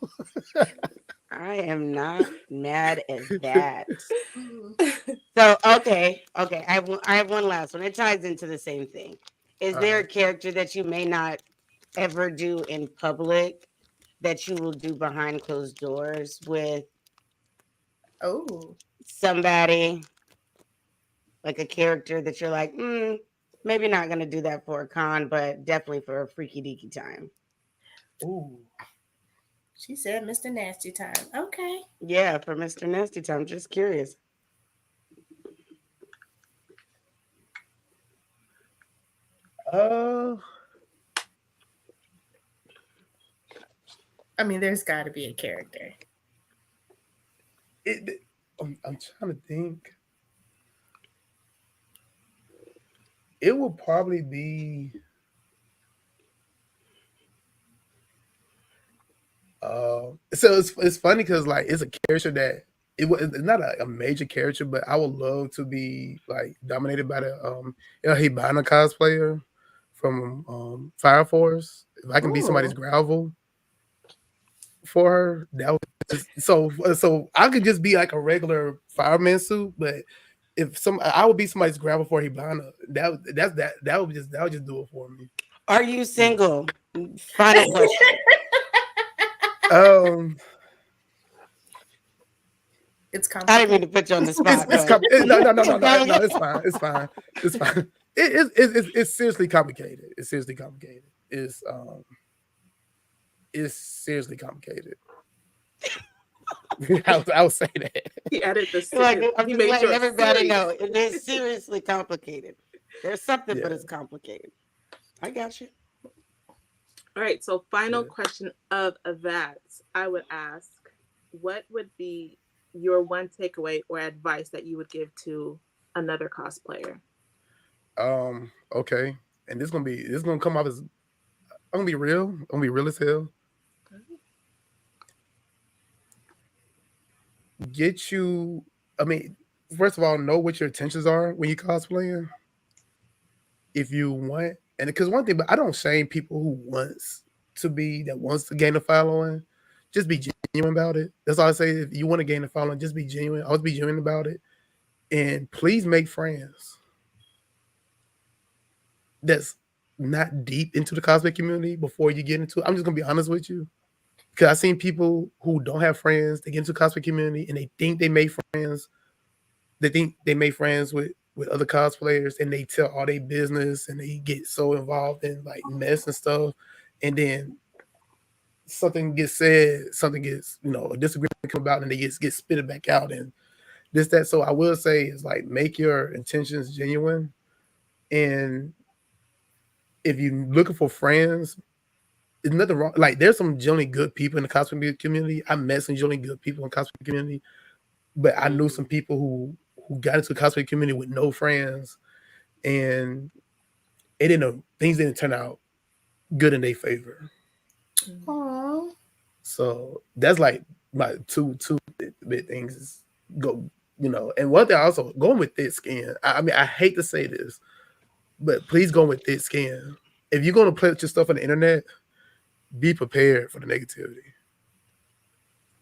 I am not mad at that. So okay. I have one last one. It ties into the same thing. Is there a character that you may not ever do in public that you will do behind closed doors with somebody, like a character that you're like, maybe not gonna do that for a con, but definitely for a freaky deaky time? Ooh. She said Mr. Nasty Time. Okay. Yeah, for Mr. Nasty Time. Just curious. I mean, there's got to be a character. I'm trying to think. It will probably be so it's funny because like it's a character that it's not a major character, but I would love to be like dominated by the El Hibana cosplayer from Fire Force. If I can be somebody's gravel for her, that would so I could just be like a regular fireman suit, but if I would be somebody's gravel for Hibana, that would just do it for me. Are you single? Final question. It's complicated. I didn't mean to put you on the spot. No, it's fine. It's seriously complicated. It's seriously complicated. It's seriously complicated. I would say that. He added the Like, I'm he just made letting sure everybody know it is seriously complicated. There's something, but Yeah. it's complicated. I got you. All right, so final Yeah. question of that, I would ask, what would be your one takeaway or advice that you would give to another cosplayer? Okay. And this gonna come off as I'm gonna be real. I'm gonna be real as hell. Get you I mean, first of all, know what your intentions are when you cosplaying. If you want and because one thing, but I don't shame people who wants to gain a following. Just be genuine about it. That's all I say. If you want to gain a following, just be genuine. Always be genuine about it. And please make friends that's not deep into the cosplay community before you get into it. I'm just gonna be honest with you. Because I've seen people who don't have friends, they get into the cosplay community and they think they made friends. They think they made friends with other cosplayers and they tell all their business and they get so involved in like mess and stuff. And then something gets said, something gets, a disagreement come about and they get spit it back out and this, that. So I will say is like make your intentions genuine. And if you're looking for friends, there's nothing wrong. Like there's some genuinely good people in the cosplay community. I met some genuinely good people in the cosplay community, but I knew some people who got into the cosplay community with no friends, and it didn't know things didn't turn out good in their favor. Aww. So that's like my two big things is go, and one thing also going with thick skin. I mean, I hate to say this, but please go with thick skin. If you're gonna put your stuff on the internet, be prepared for the negativity.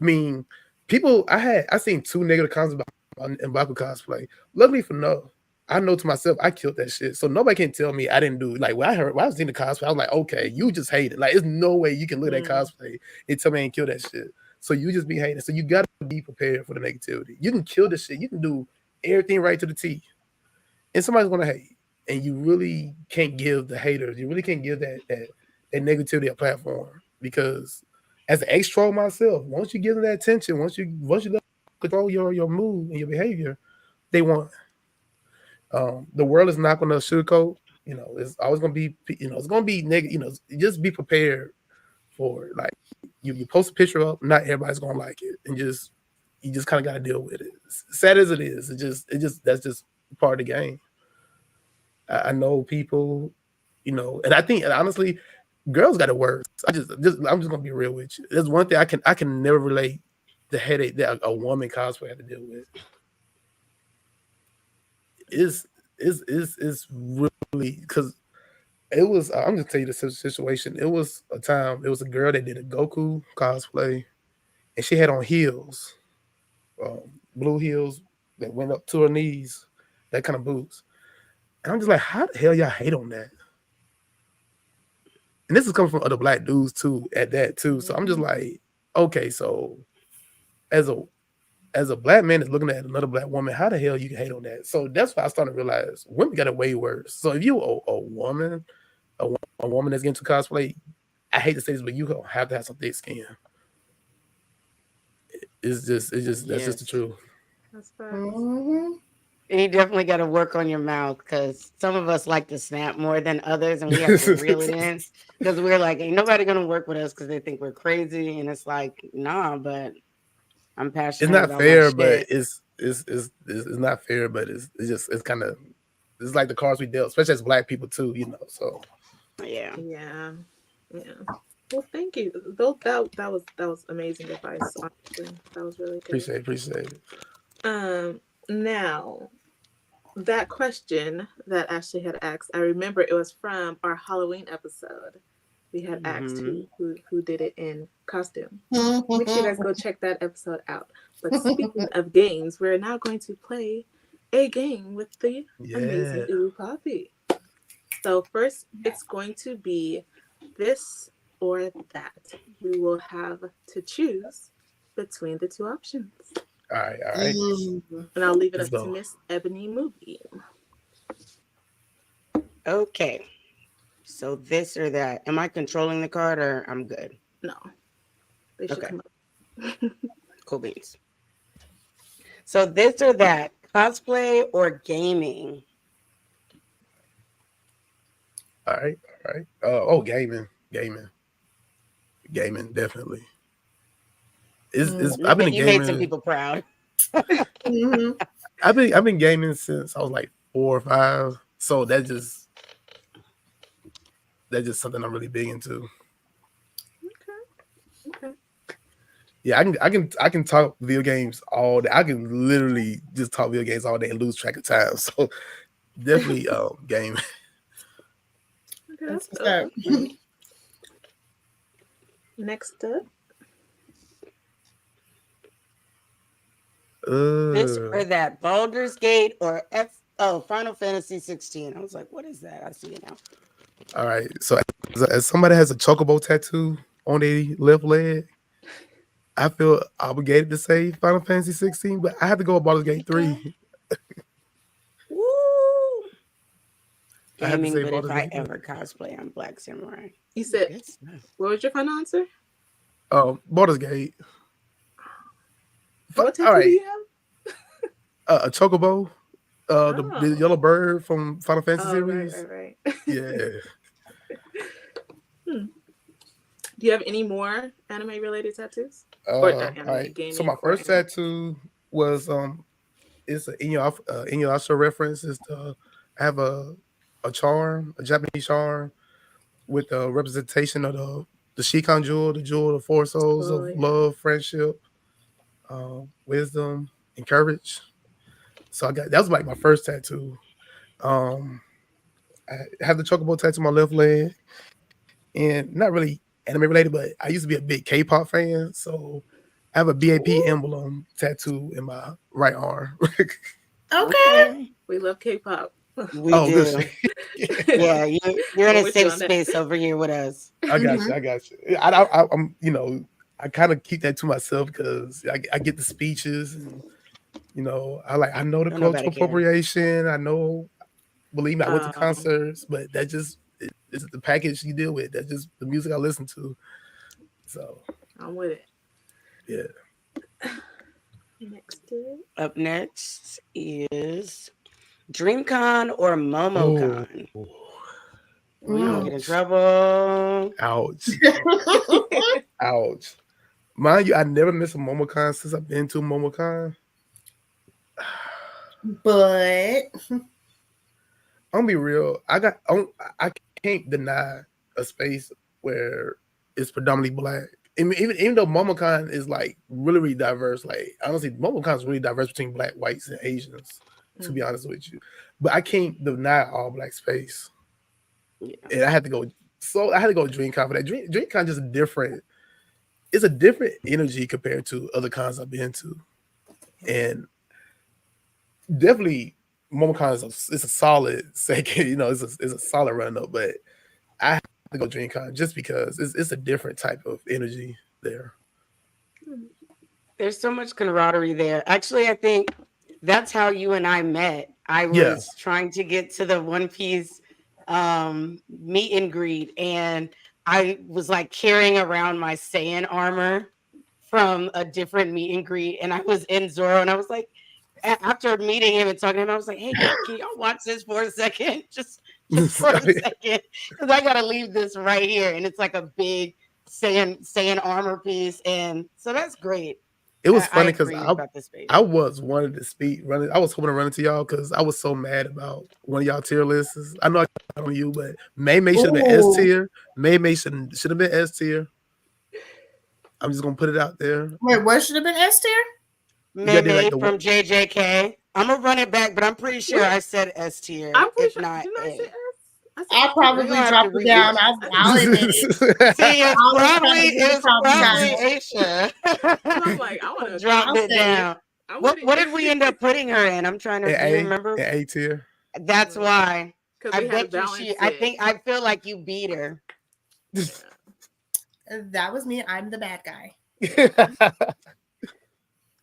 I mean, I seen two negative comments about Mbaku cosplay. Luckily for no, I know to myself I killed that shit. So nobody can tell me I didn't do it. Like when I was seeing the cosplay, I was like, okay, you just hate it. Like there's no way you can look at that cosplay and tell me I ain't kill that shit. So you just be hating. So you gotta be prepared for the negativity. You can kill this shit. You can do everything right to the T. And somebody's gonna hate. And you really can't give the haters, you really can't give that negativity a platform because as an ex troll myself, once you give them that attention, once you let control your mood and your behavior, they want. The world is not going to sugarcoat. It's always going to be. It's going to be negative. Just be prepared for it. Like you post a picture up, not everybody's going to like it, and you just kind of got to deal with it. As sad as it is, that's just part of the game. I know people, and I think and honestly, girls got it worse. I'm just gonna be real with you. There's one thing I can never relate the headache that a woman cosplay had to deal with. Is really because it was. I'm just tell you the situation. It was a time. It was a girl that did a Goku cosplay, and she had on heels, blue heels that went up to her knees, that kind of boots. And I'm just like, how the hell y'all hate on that? And this is coming from other black dudes too, at that too. So I'm just like, okay, so as a black man that's looking at another black woman, how the hell you can hate on that? So that's why I started to realize women got it way worse. So if you a woman, a woman that's getting to cosplay, I hate to say this, but you have to have some thick skin. It's just that's just the truth. That's facts. Mm-hmm. And you definitely got to work on your mouth because some of us like to snap more than others, and we have to reel it in because we're like, ain't nobody gonna work with us because they think we're crazy, and it's like, nah, but I'm passionate. It's not about fair, my but shit. it's not fair, but it's kind of it's like the cards we dealt, especially as black people too, So Yeah. Yeah. Well, thank you. That was amazing advice. Honestly, that was really good. appreciate it. Now that question that Ashley had asked, I remember it was from our Halloween episode. We had asked who did it in costume. Make sure you guys go check that episode out. But speaking of games, we're now going to play a game with the amazing Uwupapi. So first, it's going to be this or that. We will have to choose between the two options. All right. And I'll leave it Let's up go. to Miss Ebony Movie. Okay. So this or that. Am I controlling the card or I'm good? No. They should Okay. come up. Cool beans. So this or that, cosplay or gaming? All right, all right. Gaming, definitely. Is I've been You made some gaming. people proud. Hmm. I've been gaming since I was like 4 or 5. So that's just something I'm really big into. Okay. Yeah, I can talk video games all day. I can literally just talk video games all day and lose track of time. So definitely gaming. Okay, That's that's what's dope. up. Next up. This Uh, or that, Baldur's Gate or Final Fantasy 16. I was like, what is that? I see it now. all right. So as somebody has a chocobo tattoo on their left leg, I feel obligated to say Final Fantasy 16, but I have to go with Baldur's Gate 3. Woo! I have to Gaming, say but if Baldur's I Gate 3. ever cosplay, I'm Black Samurai. You said, Good stuff. what was your final answer? Baldur's Gate. What All tattoo do right. you have? A chocobo. The Oh. yellow bird from Final Fantasy Oh, right, series. right. Yeah. Do you have any more anime related tattoos? Or not All anime, right. So gaming my or first anime? tattoo was it's an Inuyasha reference. I have a charm, a Japanese charm with a representation of the Shikan jewel, the jewel of 4 souls Oh, of yeah. love, friendship, wisdom, and courage. So that was like my first tattoo. Um, I have the chocobo tattoo on my left leg, and not really anime related, but I used to be a big K-pop fan, so I have a BAP Ooh, emblem tattoo in my right arm. Okay. we love K-pop. We Oh, good do. shit. Yeah, Yeah, you're in I'm a with you safe on that. space over here with us. I got Mhm. you. I got you. I'm, I kind of keep that to myself because I get the speeches and I know the Don't nobody cultural care. appropriation. Believe me, I went to Um, concerts, but that just it's the package you deal with. That's just the music I listen to. So I'm with it. yeah. Next up. Up next is DreamCon or Oh, MomoCon. We gonna get in ouch, trouble. ouch, ouch. Mind you, I never miss a MomoCon since I've been to MomoCon. But I'm gonna be real. I can't deny a space where it's predominantly black. I mean, even though MomoCon is like really, really diverse, like honestly, MomoCon is really diverse between black, whites, and Asians. To be honest with you, but I can't deny all black space, Yeah. and I had to go. So I had to go DreamCon for that. DreamCon just different. It's a different energy compared to other cons I've been to, and definitely MomoCon is a solid second. It's a solid run up, but I have to go DreamCon just because it's a different type of energy there. There's so much camaraderie there. Actually, I think that's how you and I met. I Yeah, was trying to get to the One Piece meet and greet, and I was like carrying around my Saiyan armor from a different meet and greet, and I was in Zoro, and I was like, after meeting him and talking to him, I was like, "Hey, can y'all watch this for a second, just for a second, because I gotta leave this right here." And it's like a big Saiyan armor piece, and so that's great. it was I funny because agree about the space. I was wanting to speak running. I was hoping to run into y'all because I was so mad about one of y'all tier lists. I know I got on you, but May should have been S ooh, tier. May should have been S tier. I'm just gonna put it out there. wait, what should have been S tier? You did like Maybe the from one. JJK. I'm gonna run it back, but I'm pretty sure What? I said S tier, I'm pretty if sure. not Didn't I say A. S? I said I'll S We're probably gonna have to drop it redo down. it. I'll admit it. See, I'll admit it probably Aisha So I'm like, I want to. dropped I'll it say it. down. I'm What with what it. did we end up putting her in? I'm trying to. An Do you remember? A tier. That's why. Because I we had to bet you balance I it. think I feel like you beat her. That was me. I'm the bad guy.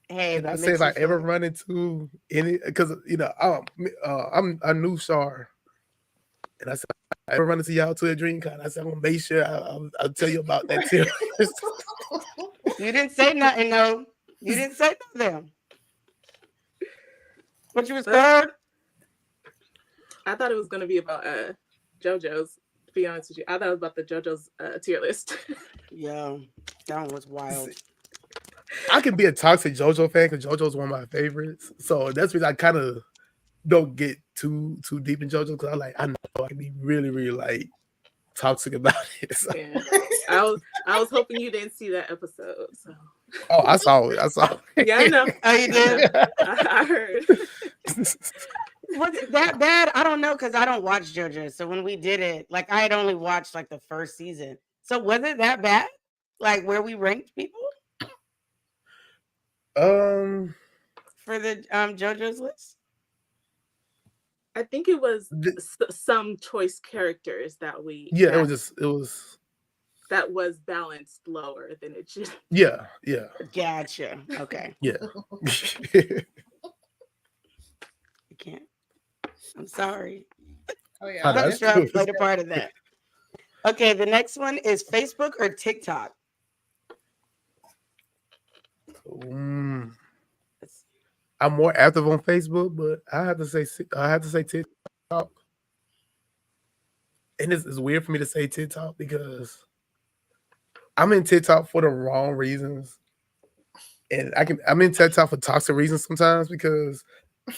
Hey, And I that say if makes I you ever feel. run into any, because I'm a new Shar, and I said if I ever run into y'all to a DreamCon, I said I'm gonna make sure I'll tell you about that tier. You didn't say nothing, though. You didn't say nothing. What you was But third? I thought it was going to be about JoJo's be honest with you. I thought it was about the JoJo's tier list. Yeah, that one was wild. I can be a toxic JoJo fan because JoJo's one of my favorites. So that's reason I kind of don't get too deep in JoJo because I know I can be really, really like toxic about it. So. Yeah. I was hoping you didn't see that episode. So. Oh, I saw it. I saw it. Yeah, I know. Oh, you did? I heard. Was it that bad? I don't know because I don't watch JoJo. So when we did it, like I had only watched like the first season. So was it that bad? Like where we ranked people for the JoJo's list? I think it was some choice characters that we. Yeah, it was. That was balanced lower than it should. Yeah. Gotcha. Okay. Yeah. I can't. I'm sorry. Oh yeah. Oh, I'm that's sure I cool. played a part of that. Okay, the next one is Facebook or TikTok. I'm more active on Facebook, but I have to say TikTok. And it's weird for me to say TikTok because I'm in TikTok for the wrong reasons. And I'm in TikTok for toxic reasons sometimes because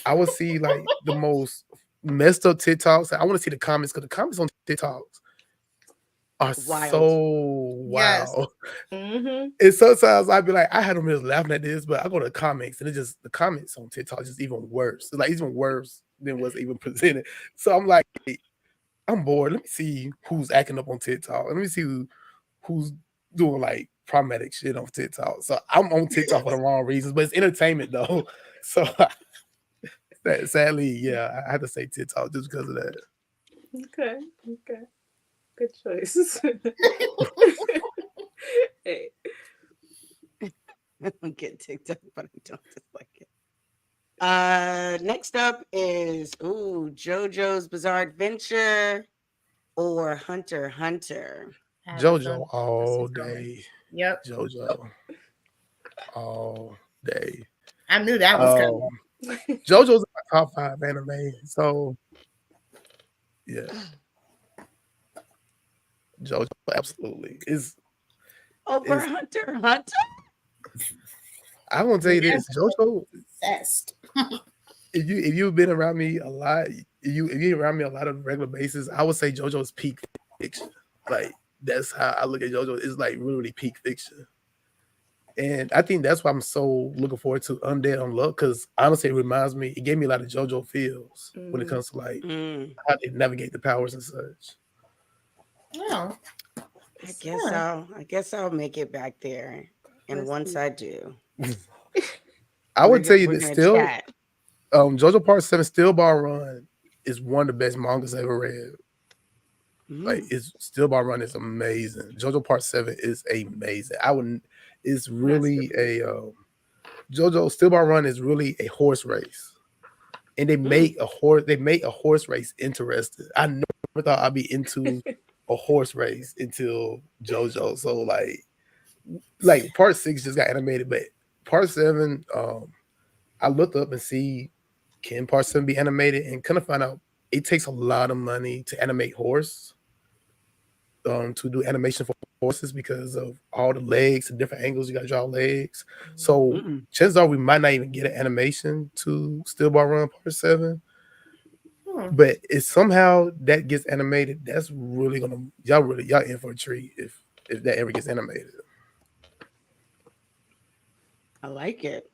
I would see like the most messed up TikToks. I want to see the comments because the comments on TikToks are Wild. so wow. Yes. Mm-hmm. And sometimes I'd be like, I had them just laughing at this, but I go to the comments and the comments on TikTok is just even worse. It's like even worse than what's even presented. So I'm like, I'm bored. Let me see who's acting up on TikTok. Let me see who's doing like problematic shit on TikTok. So I'm on TikTok for the wrong reasons, but it's entertainment though. So sadly, yeah, I had to say TikTok just because of that. Okay. Good choice. Hey. I don't get TikTok, but I don't dislike it. Next up is JoJo's Bizarre Adventure or Hunter x Hunter. JoJo all day. Yep. JoJo all day. I knew that was coming. JoJo's in my top 5 anime. So yeah. JoJo absolutely is Over Hunter x Hunter? I want to tell you this, JoJo. Best. If you've been around me a lot, if you're around me a lot on a regular basis, I would say JoJo's peak fiction. Like that's how I look at JoJo. It's like really peak fiction, and I think that's why I'm so looking forward to Undead Unluck because honestly, it reminds me. It gave me a lot of JoJo feels when it comes to like how they navigate the powers and such. Oh. I guess I'll make it back there. And once I do, I would tell you that still, JoJo Part 7 Steel Ball Run is one of the best mangas I ever read. Like, it's Steel Ball Run is amazing. JoJo Part 7 is amazing. It's really JoJo Steel Ball Run is really a horse race. And they make a horse race interesting. I never thought I'd be into a horse race until JoJo. So like Part 6 just got animated, but Part 7, I looked up and see can Part 7 be animated and kind of find out it takes a lot of money to animate horse, to do animation for horses because of all the legs and different angles you got to draw legs. So chances are we might not even get an animation to Steel Ball Run Part 7. But if somehow that gets animated, that's really gonna y'all in for a treat if that ever gets animated. I like it.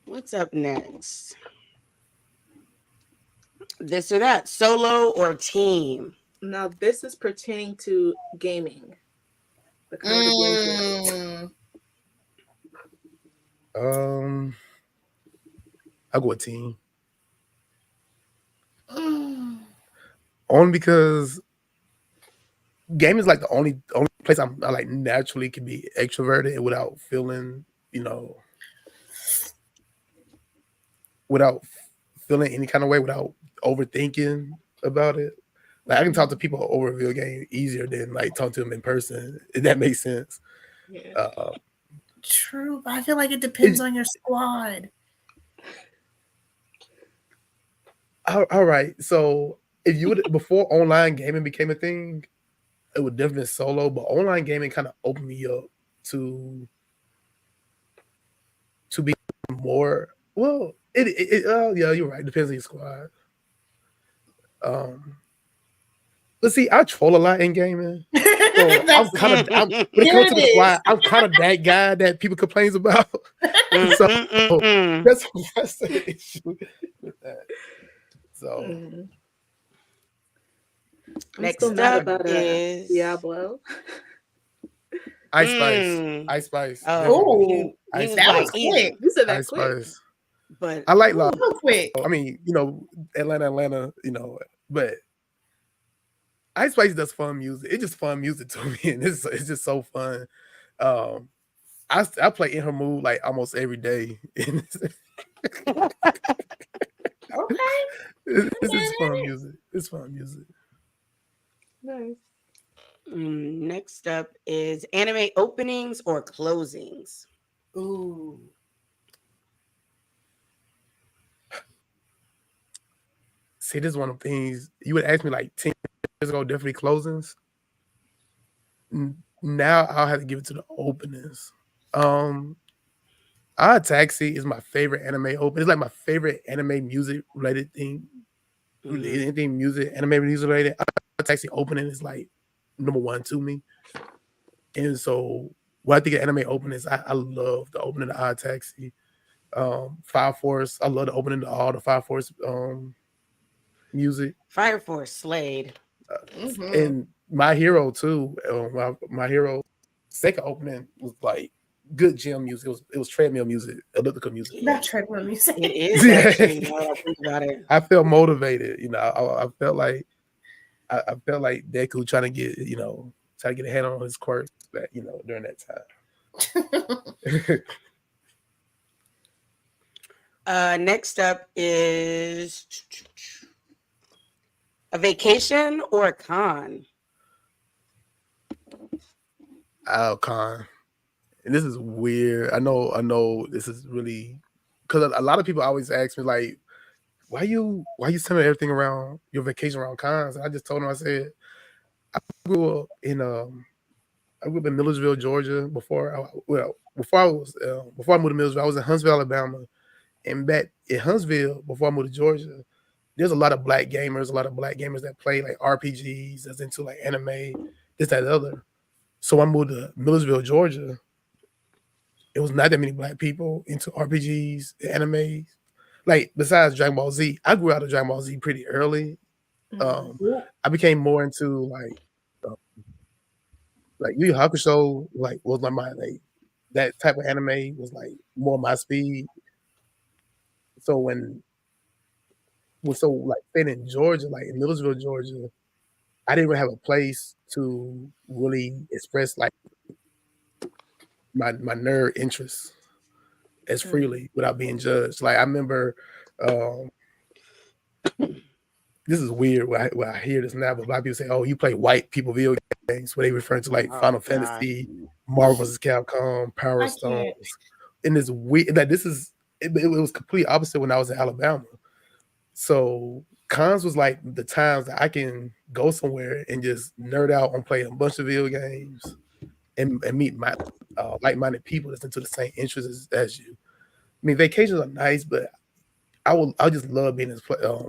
What's up next? This or that, solo or team? Now this is pertaining to gaming. The kind of games. I'll go with team. Only because gaming is like the only place I like naturally can be extroverted without feeling, without feeling any kind of way, without overthinking about it. Like I can talk to people over a video game easier than like talk to them in person, if that makes sense. Yeah. True, but I feel like it depends on your squad. All right. So if you would before online gaming became a thing, it would definitely solo, but online gaming kind of opened me up to be more. Well, yeah, you're right. Depends on your squad. But see, I troll a lot in gaming. So I'm kind of when it comes to the squad, I'm kind of that guy that people complains about. So that's the issue with that. So I'm Next still mad up about is Diablo. Ice Spice, Ice Spice. Oh, definitely. he was that like was easy, quick. You said that Ice quick. Spice. but I like Lost. So quick. I mean, Atlanta, but Ice Spice does fun music. It's just fun music to me, and it's just so fun. I play In Her Mood like almost every day. Okay. It's just fun music. It's fun music. Nice. Next up is anime openings or closings. Ooh. See, this is one of the things you would ask me like 10 years ago, definitely closings. Now I'll have to give it to the openings. Odd Taxi is my favorite anime open. It's like my favorite anime music related thing. Anything music, anime music related. Odd Taxi opening is like number one to me. And so when I think of anime openings, I love the opening of Odd Taxi. Fire Force, I love the opening of all the Fire Force music. Fire Force, Slade. And My Hero too. My Hero second opening was like good gym music. It was treadmill music, elliptical music. That treadmill music. It is actually. Now that I think about it, I felt motivated. I felt like Deku trying to get try to get a hand on his quirks that during that time. Next up is a vacation or a con. Con. And this is weird. I know this is really because a lot of people always ask me like, why you centering everything around your vacation around cons? And I just told them, I said, I grew up in Millersville, Georgia before I moved to Millersville. I was in Huntsville, Alabama. And back in Huntsville, before I moved to Georgia, there's a lot of black gamers that play like RPGs, that's into like anime, this, that, the other. So I moved to Millersville, Georgia. It was not that many black people into RPGs, anime. Like besides Dragon Ball Z, I grew out of Dragon Ball Z pretty early. I became more into like Yu Yu Hakusho, like was my that type of anime was like more my speed. So when staying in Georgia, like in Millersville, Georgia, I didn't really have a place to really express like my nerd interests as freely without being judged. Like I remember, this is weird when I hear this now, but a lot of people say, "Oh, you play white people video games," where they refer to like Final Fantasy, Marvel vs. Capcom, Power Stones, and this weird like this is it was completely opposite when I was in Alabama. So cons was like the times that I can go somewhere and just nerd out on playing a bunch of video games and meet my like-minded people that's into the same interests as you. I mean, vacations are nice, but I just love being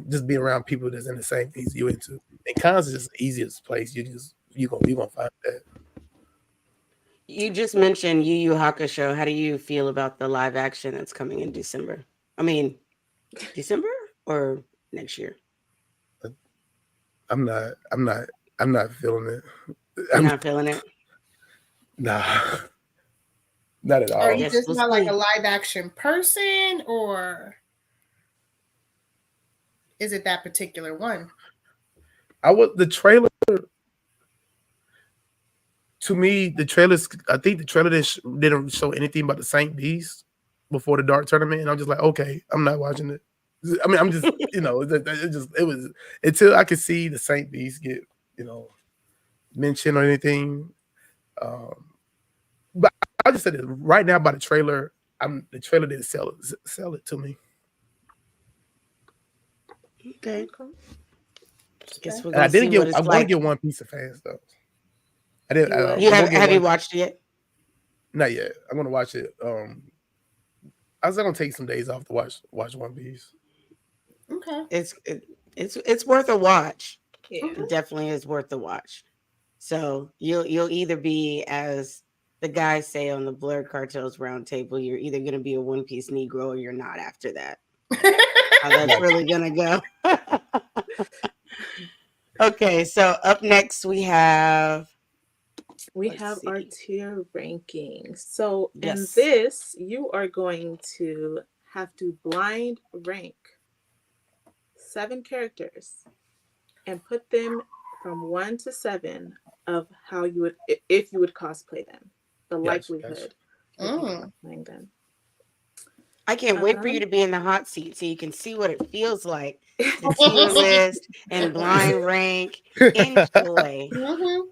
just being around people that's in the same things you're into. And cons is just the easiest place. You're gonna find that. You just mentioned Yu Yu Hakusho. How do you feel about the live action that's coming in December? I mean, December or next year? I'm not feeling it. I'm not feeling it. Nah, not at all. Are you just not like a live action person, or is it that particular one? The trailer. To me, the trailers. I think the trailer didn't show anything about the Saint Beast before the Dark Tournament, and I'm just like, okay, I'm not watching it. I mean, I'm just, it was until I could see the Saint Beast get, mentioned or anything. But I just said it right now by the trailer. The trailer didn't sell it to me. Okay. Guess we're I gonna see what it's I want to like. get One Piece of fans though. I did. You would? I'm You gonna get have you one. watched it yet? Not yet. I'm gonna watch it. I was gonna take some days off to watch One Piece. Okay. It's worth a watch. Yeah. It definitely is worth a watch. So you'll either be, as the guys say on the Blurred Cartels roundtable, you're either gonna be a One Piece Negro or you're not after that. How that's really gonna go. Okay, so up next we have our tier ranking. So in Yes. this, you are going to have to blind rank 7 characters and put them from 1 to 7 of how you would, if you would cosplay them, the likelihood of you cosplaying them. I can't wait for you to be in the hot seat so you can see what it feels like to tier list and blind rank. Enjoy.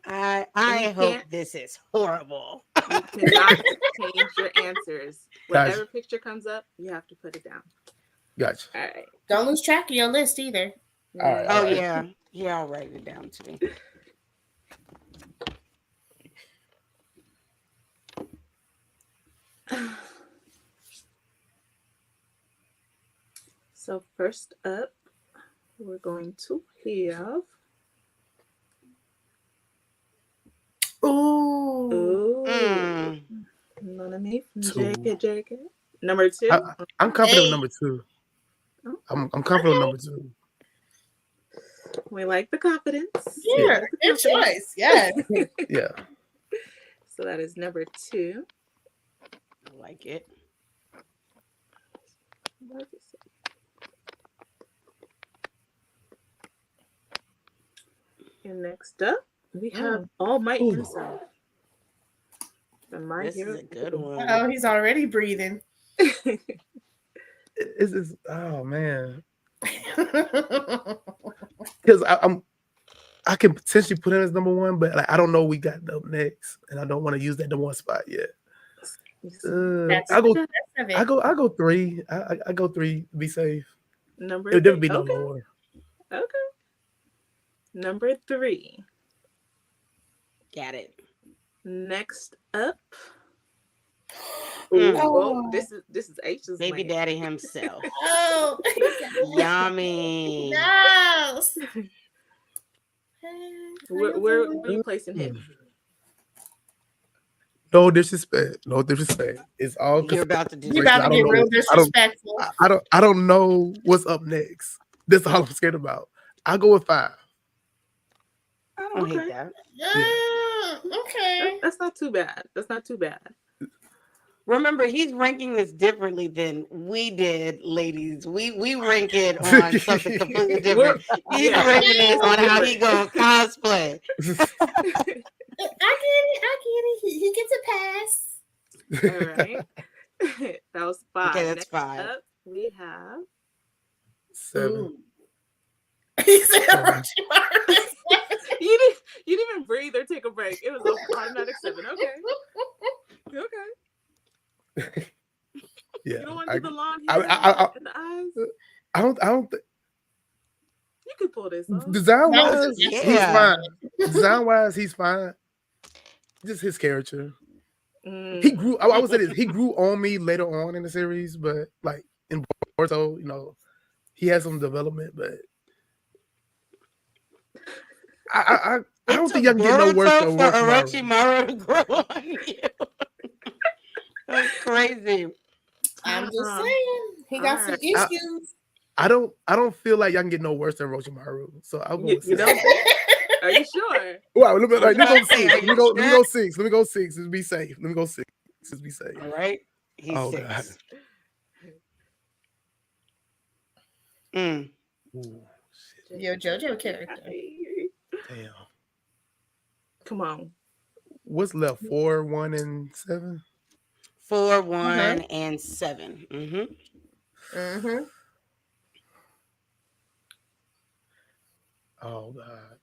I hope this is horrible. You cannot change your answers. Whatever picture comes up, you have to put it down. Gotcha. All right. Don't lose track of your list either. All right. Oh yeah. Yeah, I'll write it down too. So first up, we're going to have. Ooh. None me from 2. JK. Number 2. I'm confident with number 2. I'm confident with number 2. We like the confidence. Yeah, good choice. Yeah. Yeah. So that is number 2. I like it. And next up, we have All Might himself. This is a good one. Oh, he's already breathing. It's oh man. Because I can potentially put him as number 1, but like, I don't know we got up next, and I don't want to use that number 1 spot yet. I go 3. I go 3 to be safe. Number It'll 3. never be no lower. Okay. Number 3. Got it. Next up. Oh, this is H's Baby lane. daddy himself. Oh, Yummy. no. Where are you placing him? No disrespect. No disrespect. It's all. You're about to do. You're about to get real disrespectful. I don't know what's up next. That's all I'm scared about. I'll go with 5. I don't hate that. Okay. That's not too bad. That's not too bad. Remember, he's ranking this differently than we did, ladies. We rank it on something completely different. He's ranking it on how he gonna cosplay. I get it. He gets a pass. All right. That was 5. Okay, that's Next 5. Up, we have 7. you didn't even breathe or take a break. It was an automatic 7. Okay. Yeah. You don't want to do the long hair and the eyes? I don't think. You could pull this off. Design wise, Yeah. he's fine. Design wise, he's fine. Just his character. He grew. I would say this. He grew on me later on in the series, but like in Boruto, he had some development. But I don't think y'all can get no worse than for Orochimaru to grow on you. That's crazy. I'm just saying. He got some issues. I don't feel like y'all can get no worse than Orochimaru. So I'll go with 6. Are you sure? Wow, let me go 6. Let me go 6. Let me go 6. Let's be safe. Let me go 6. Let's be safe. All right. He's 6. God. Ooh, shit. Your JoJo character. Damn. Come on. What's left? 4, 1, and 7? 4, 1, and 7. Oh God.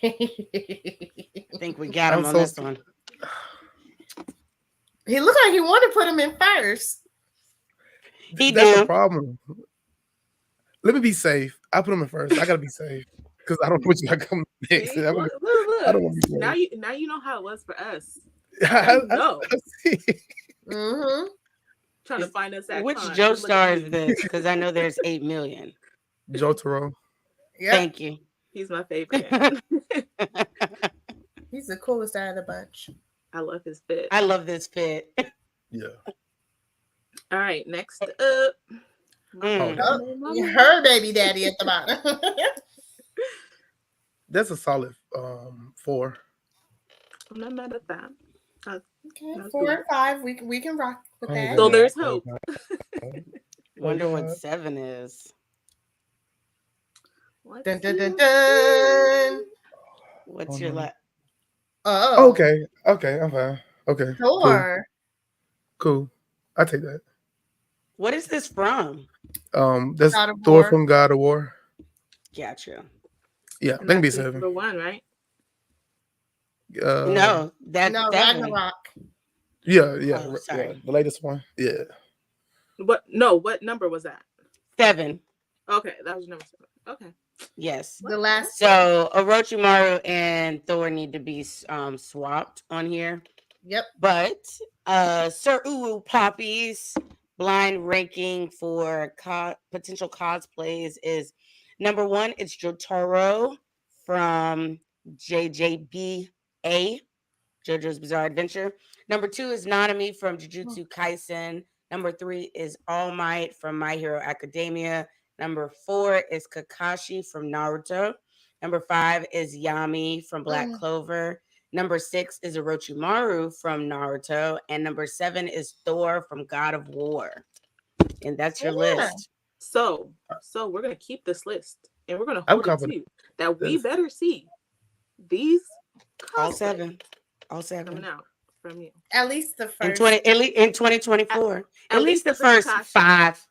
I think we got him on this one. He looked like he wanted to put him in first. He That's did. the problem. Let me be safe. I put him in first. I gotta be safe. because I don't know what you got coming next. See, I look, don't look. want to be Now playing. you know how it was for us. I, You know, I see. Mm-hmm. trying to find us at Which con. Joe Just look at Star is me. this? Because I know there's 8 million. Jotaro. Yep. Thank you. He's my favorite. He's the coolest out of the bunch. I love his fit. I love this fit. Yeah. All right, next up. Mm. Oh, her baby daddy at the bottom. That's a solid 4. I'm not mad at that. Okay, That's 4 good. or 5. We can rock with Oh, that. So God. there's Oh, hope. God. Wonder Oh, what God. 7 is. Let's Dun, dun, see dun, what dun. What's Oh, your no. last? Oh, Okay. Okay. I'm fine. Okay. Cool. 4. Cool. I take that. What is this from? That's God of Thor War. from God of War. Gotcha. Yeah, And they can be that's the 7. number one, right? No, that's No, 7. Ragnarok. Yeah, Oh, sorry. the latest one. Yeah. What? No, what number was that? 7. Okay, that was number 7. Okay. Yes. The last So Orochimaru and Thor need to be swapped on here. Yep. But Sir Uwupapi's blind ranking for potential cosplays is number 1, it's Jotaro from JJBA, JoJo's Bizarre Adventure. Number 2 is Nanami from Jujutsu Kaisen. Number 3 is All Might from My Hero Academia. Number 4 is Kakashi from Naruto. Number 5 is Yami from Black Clover. Number 6 is Orochimaru from Naruto. And number 7 is Thor from God of War. And that's your list. So we're gonna keep this list and we're gonna I'm hold it to confident. you that we Yes. better see these All cosplays 7. All coming 7. out from you. At least the In first. in 2024. At least the first Kakashi. 5.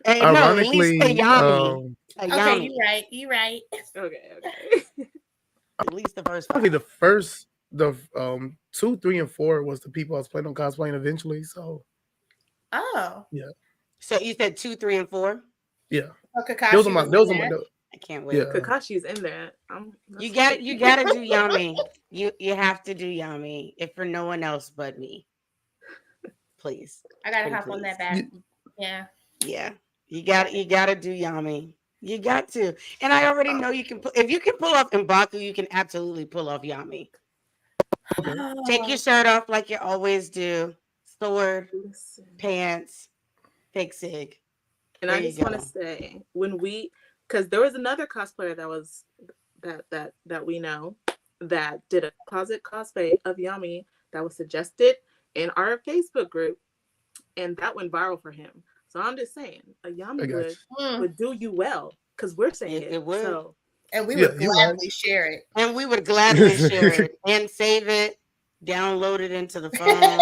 No, at least a Ironically, Yami. A Okay, Yami. you right. You right. Okay. At least the first I think 5. the first, the 2, 3, and 4 was the people I was planning on cosplaying eventually. So Oh. yeah, So you said 2, 3, and 4? yeah. So Kakashi Those are my. was Those are in my. there. I can't wait. Yeah. Kakashi's in there. You gotta do Yami. You have to do Yami. If for no one else but me. Please. I gotta Pretty hop on that please. back. Yeah. Yeah. You gotta do Yami. You got to. And I already know you can if you can pull off M'Baku, you can absolutely pull off Yami. Okay. Take your shirt off like you always do. Sword, Listen. pants, fake sig. And There I you just want to go. say because there was another cosplayer that was that we know that did a closet cosplay of Yami that was suggested in our Facebook group, and that went viral for him. So I'm just saying, a I Yami got you. would do you well because we're saying it. It would. So And we Yeah, would you right. gladly share it. And we would gladly share it and save it, download it into the phone,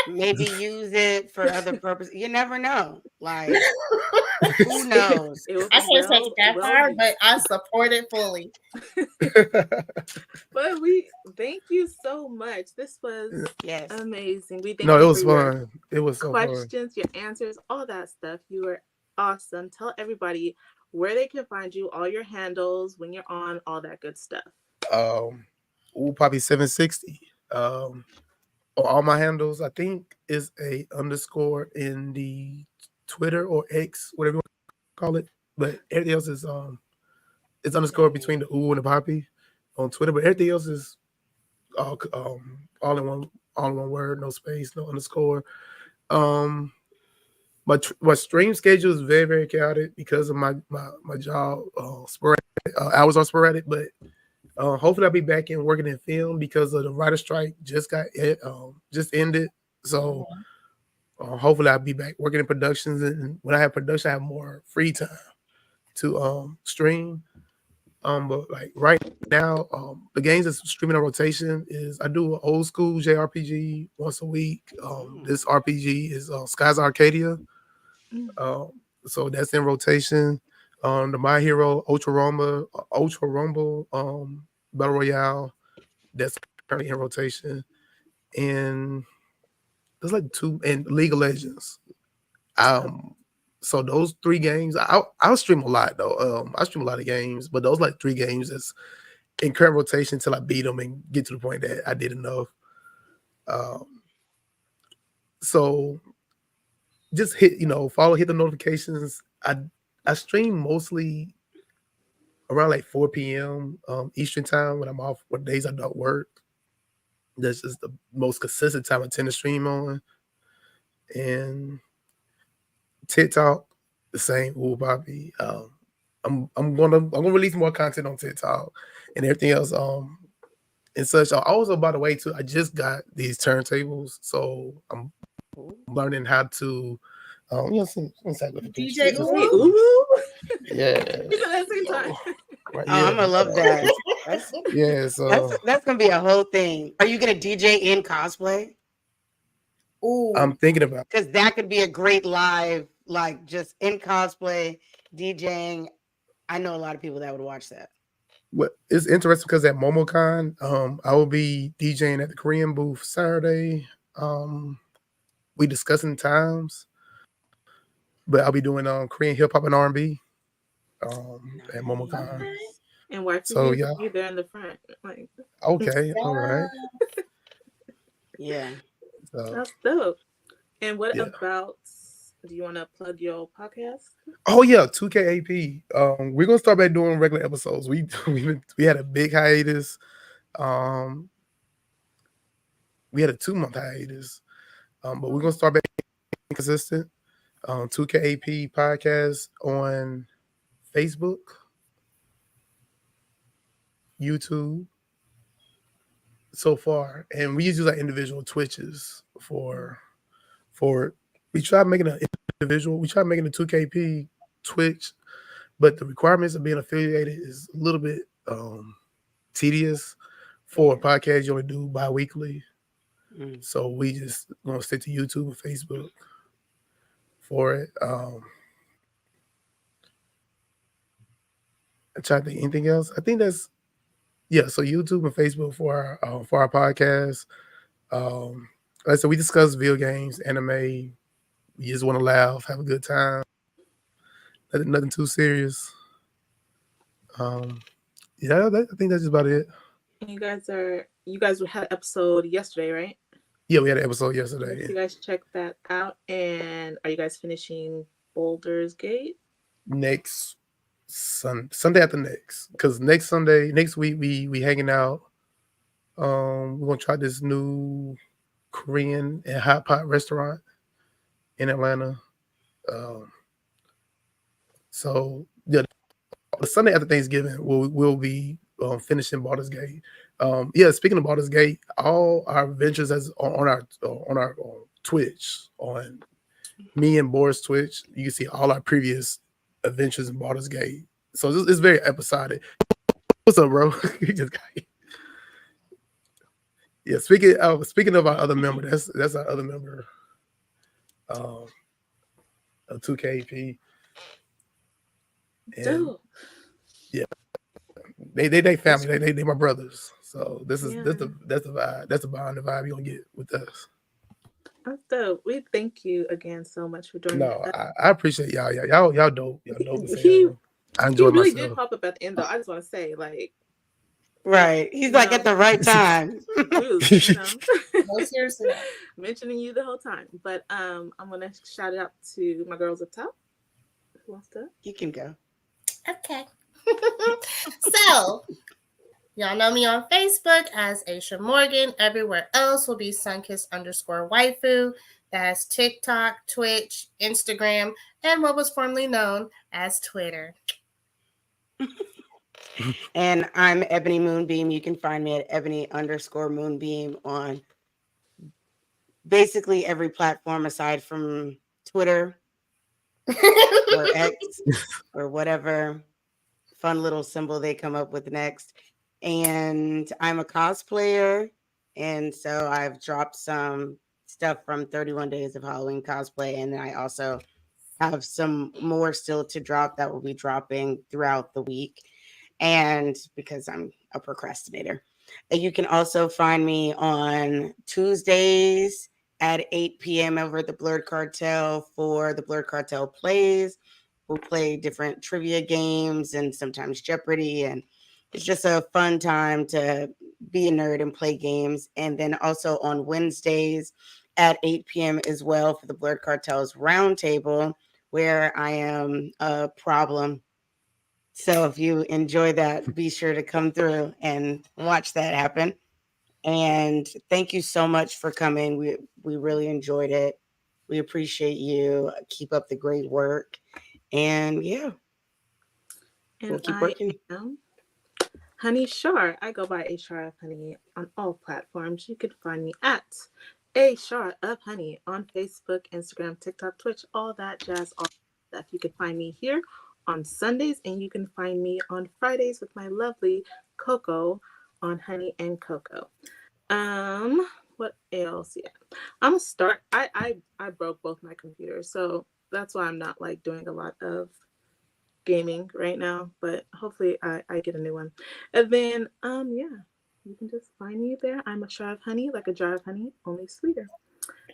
maybe use it for other purposes. You never know. Like, who knows? it would I be can't take it that far, used. but I support it fully. But we thank you so much. This was Yes. amazing. We thank No, you it was for your fun. It was so fun. questions, your answers, all that stuff. You were awesome. Tell everybody where they can find you, all your handles, when you're on, all that good stuff. Uwupapi 760. On all my handles, I think is a underscore in the Twitter or X, whatever you want to call it. But everything else is it's underscore between the Uwu and the Poppy on Twitter. But everything else is all in one word, no space, no underscore. My stream schedule is very, very chaotic because of my job. Sporadic hours are sporadic, but hopefully I'll be back in working in film because of the writer strike just ended. So hopefully I'll be back working in productions, and when I have production, I have more free time to stream. But like right now, the games that's streaming on rotation is I do an old school JRPG once a week. This RPG is Skies Arcadia. So that's in rotation. The My Hero Ultra Rumble Battle Royale, that's currently in rotation. And there's like 2 and League of Legends. So those 3 games, I'll stream a lot though. I stream a lot of games, but those like 3 games that's in current rotation until I beat them and get to the point that I did enough. So just hit, hit the notifications. I stream mostly around like 4 p.m. Eastern time when I'm off, what days I don't work. That's just the most consistent time I tend to stream on. And TikTok, the same, Uwupapi. I'm gonna release more content on TikTok and everything else. And such. Also, by the way, too, I just got these turntables, so I'm learning how to some DJ Ooh. Yeah. At the same time. Right, Oh, I'm gonna love that. Yeah, so That's gonna be a whole thing. Are you gonna DJ in cosplay? Ooh. I'm thinking about Because that could be a great live, like just in cosplay, DJing. I know a lot of people that would watch that. what it's interesting because at MomoCon, I will be DJing at the Korean booth Saturday. We discussing times, but I'll be doing Korean hip hop and R&B at MomoCon. Okay. And why So, you yeah. be there in the front? Like, Okay, all right. Yeah. So, that's dope. And what Yeah. about? Do you want to plug your podcast? oh yeah, 2KAP. We're gonna start back doing regular episodes. We had a big hiatus. We had a 2-month hiatus. But we're gonna start back being consistent. 2KAP podcast on Facebook, YouTube so far, and we use like individual Twitches for we tried making an individual. We tried making a 2KP Twitch, but the requirements of being affiliated is a little bit tedious. For a podcast, you only do bi-weekly. So we just gonna stick to YouTube and Facebook for it. I'm trying to think anything else. I think that's so YouTube and Facebook for our podcast. Like I said, we discuss video games, anime. We just want to laugh, have a good time. Nothing too serious. Yeah, I think that's just about it. And you guys had an episode yesterday, right? Yeah, we had an episode yesterday. You guys check that out. And are you guys finishing Boulder's Gate? Next Sunday after next, because next week we hanging out. We're gonna try this new Korean and hot pot restaurant in Atlanta. So yeah, the Sunday after Thanksgiving we'll be finishing Baldur's Gate. Speaking of Baldur's Gate, all our adventures as on our Twitch, on me and Boris Twitch, you can see all our previous adventures in Baldur's Gate. So it's very episodic. What's up, bro? You just got it. Yeah, speaking of our other member, that's our other member of 2KP. And yeah, they family. They my brothers. So that's the vibe. That's the bond, the vibe you gonna get with us. That's dope. We thank you again so much for doing No, that. I appreciate y'all. Y'all dope. Y'all dope as He hell. I enjoy really myself. did pop up at the end though. I just want to say, like, right. He's like at the right time. No, seriously. mentioning you the whole time. But I'm gonna shout it out to my girls up top. Who wants to? You can go. Okay. So, y'all know me on Facebook as Aisha Morgan. Everywhere else will be Sunkiss_waifu. That's TikTok, Twitch, Instagram, and what was formerly known as Twitter. And I'm Ebony Moonbeam. You can find me at Ebony_Moonbeam on basically every platform aside from Twitter or X or whatever fun little symbol they come up with next. And I'm a cosplayer. And so I've dropped some stuff from 31 Days of Halloween cosplay. And then I also have some more still to drop that will be dropping throughout the week. And because I'm a procrastinator. You can also find me on Tuesdays at 8 p.m. over at the Blurred Cartel for the Blurred Cartel Plays. We'll play different trivia games and sometimes Jeopardy. And it's just a fun time to be a nerd and play games. And then also on Wednesdays at 8 p.m. as well for the Blurred Cartels Roundtable, where I am a problem. So if you enjoy that, be sure to come through and watch that happen. And thank you so much for coming. We really enjoyed it. We appreciate you. Keep up the great work. And yeah, And we'll keep I working. am Honey Shar. I go by A Shar of Honey on all platforms. You can find me at A Shar of Honey on Facebook, Instagram, TikTok, Twitch, all that jazz, all that stuff. You can find me here on Sundays, and you can find me on Fridays with my lovely Coco on Honey and Coco. What else? Yeah, I'm gonna start. I broke both my computers, so that's why I'm not like doing a lot of gaming right now, but hopefully I get a new one. And then yeah, you can just find me there. I'm a jar of honey, like a jar of honey, only sweeter.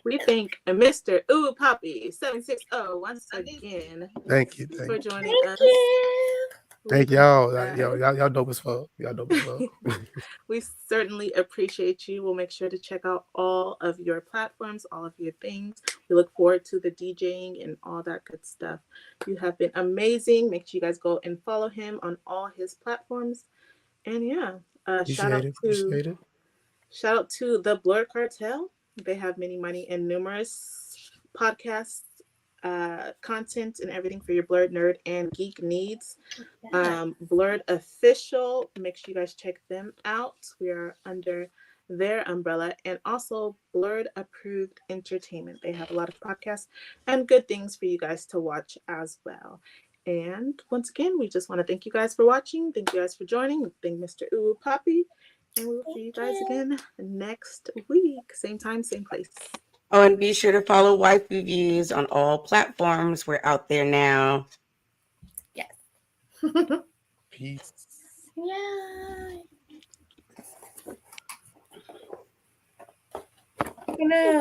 We thank Mr. Uwupapi 760 once again Thank you. for Thank you. joining Thank us. you. Thank We y'all. guys- Y'all dope as fuck. Y'all dope as fuck. we certainly appreciate you. We'll make sure to check out all of your platforms, all of your things. We look forward to the DJing and all that good stuff. You have been amazing. Make sure you guys go and follow him on all his platforms. And yeah, Appreciate it. Appreciate it. shout out to the Blur Cartel. They have many, money, and numerous podcasts, content, and everything for your blurred nerd and geek needs. Blurred Official. Make sure you guys check them out. We are under their umbrella, and also Blurred Approved Entertainment. They have a lot of podcasts and good things for you guys to watch as well. And once again, we just want to thank you guys for watching. Thank you guys for joining. Thank Mr. Uwupapi. And we will see you guys again next week. Same time, same place. Oh, and be sure to follow Wife Reviews on all platforms. We're out there now. Yes. Peace. Yeah. No.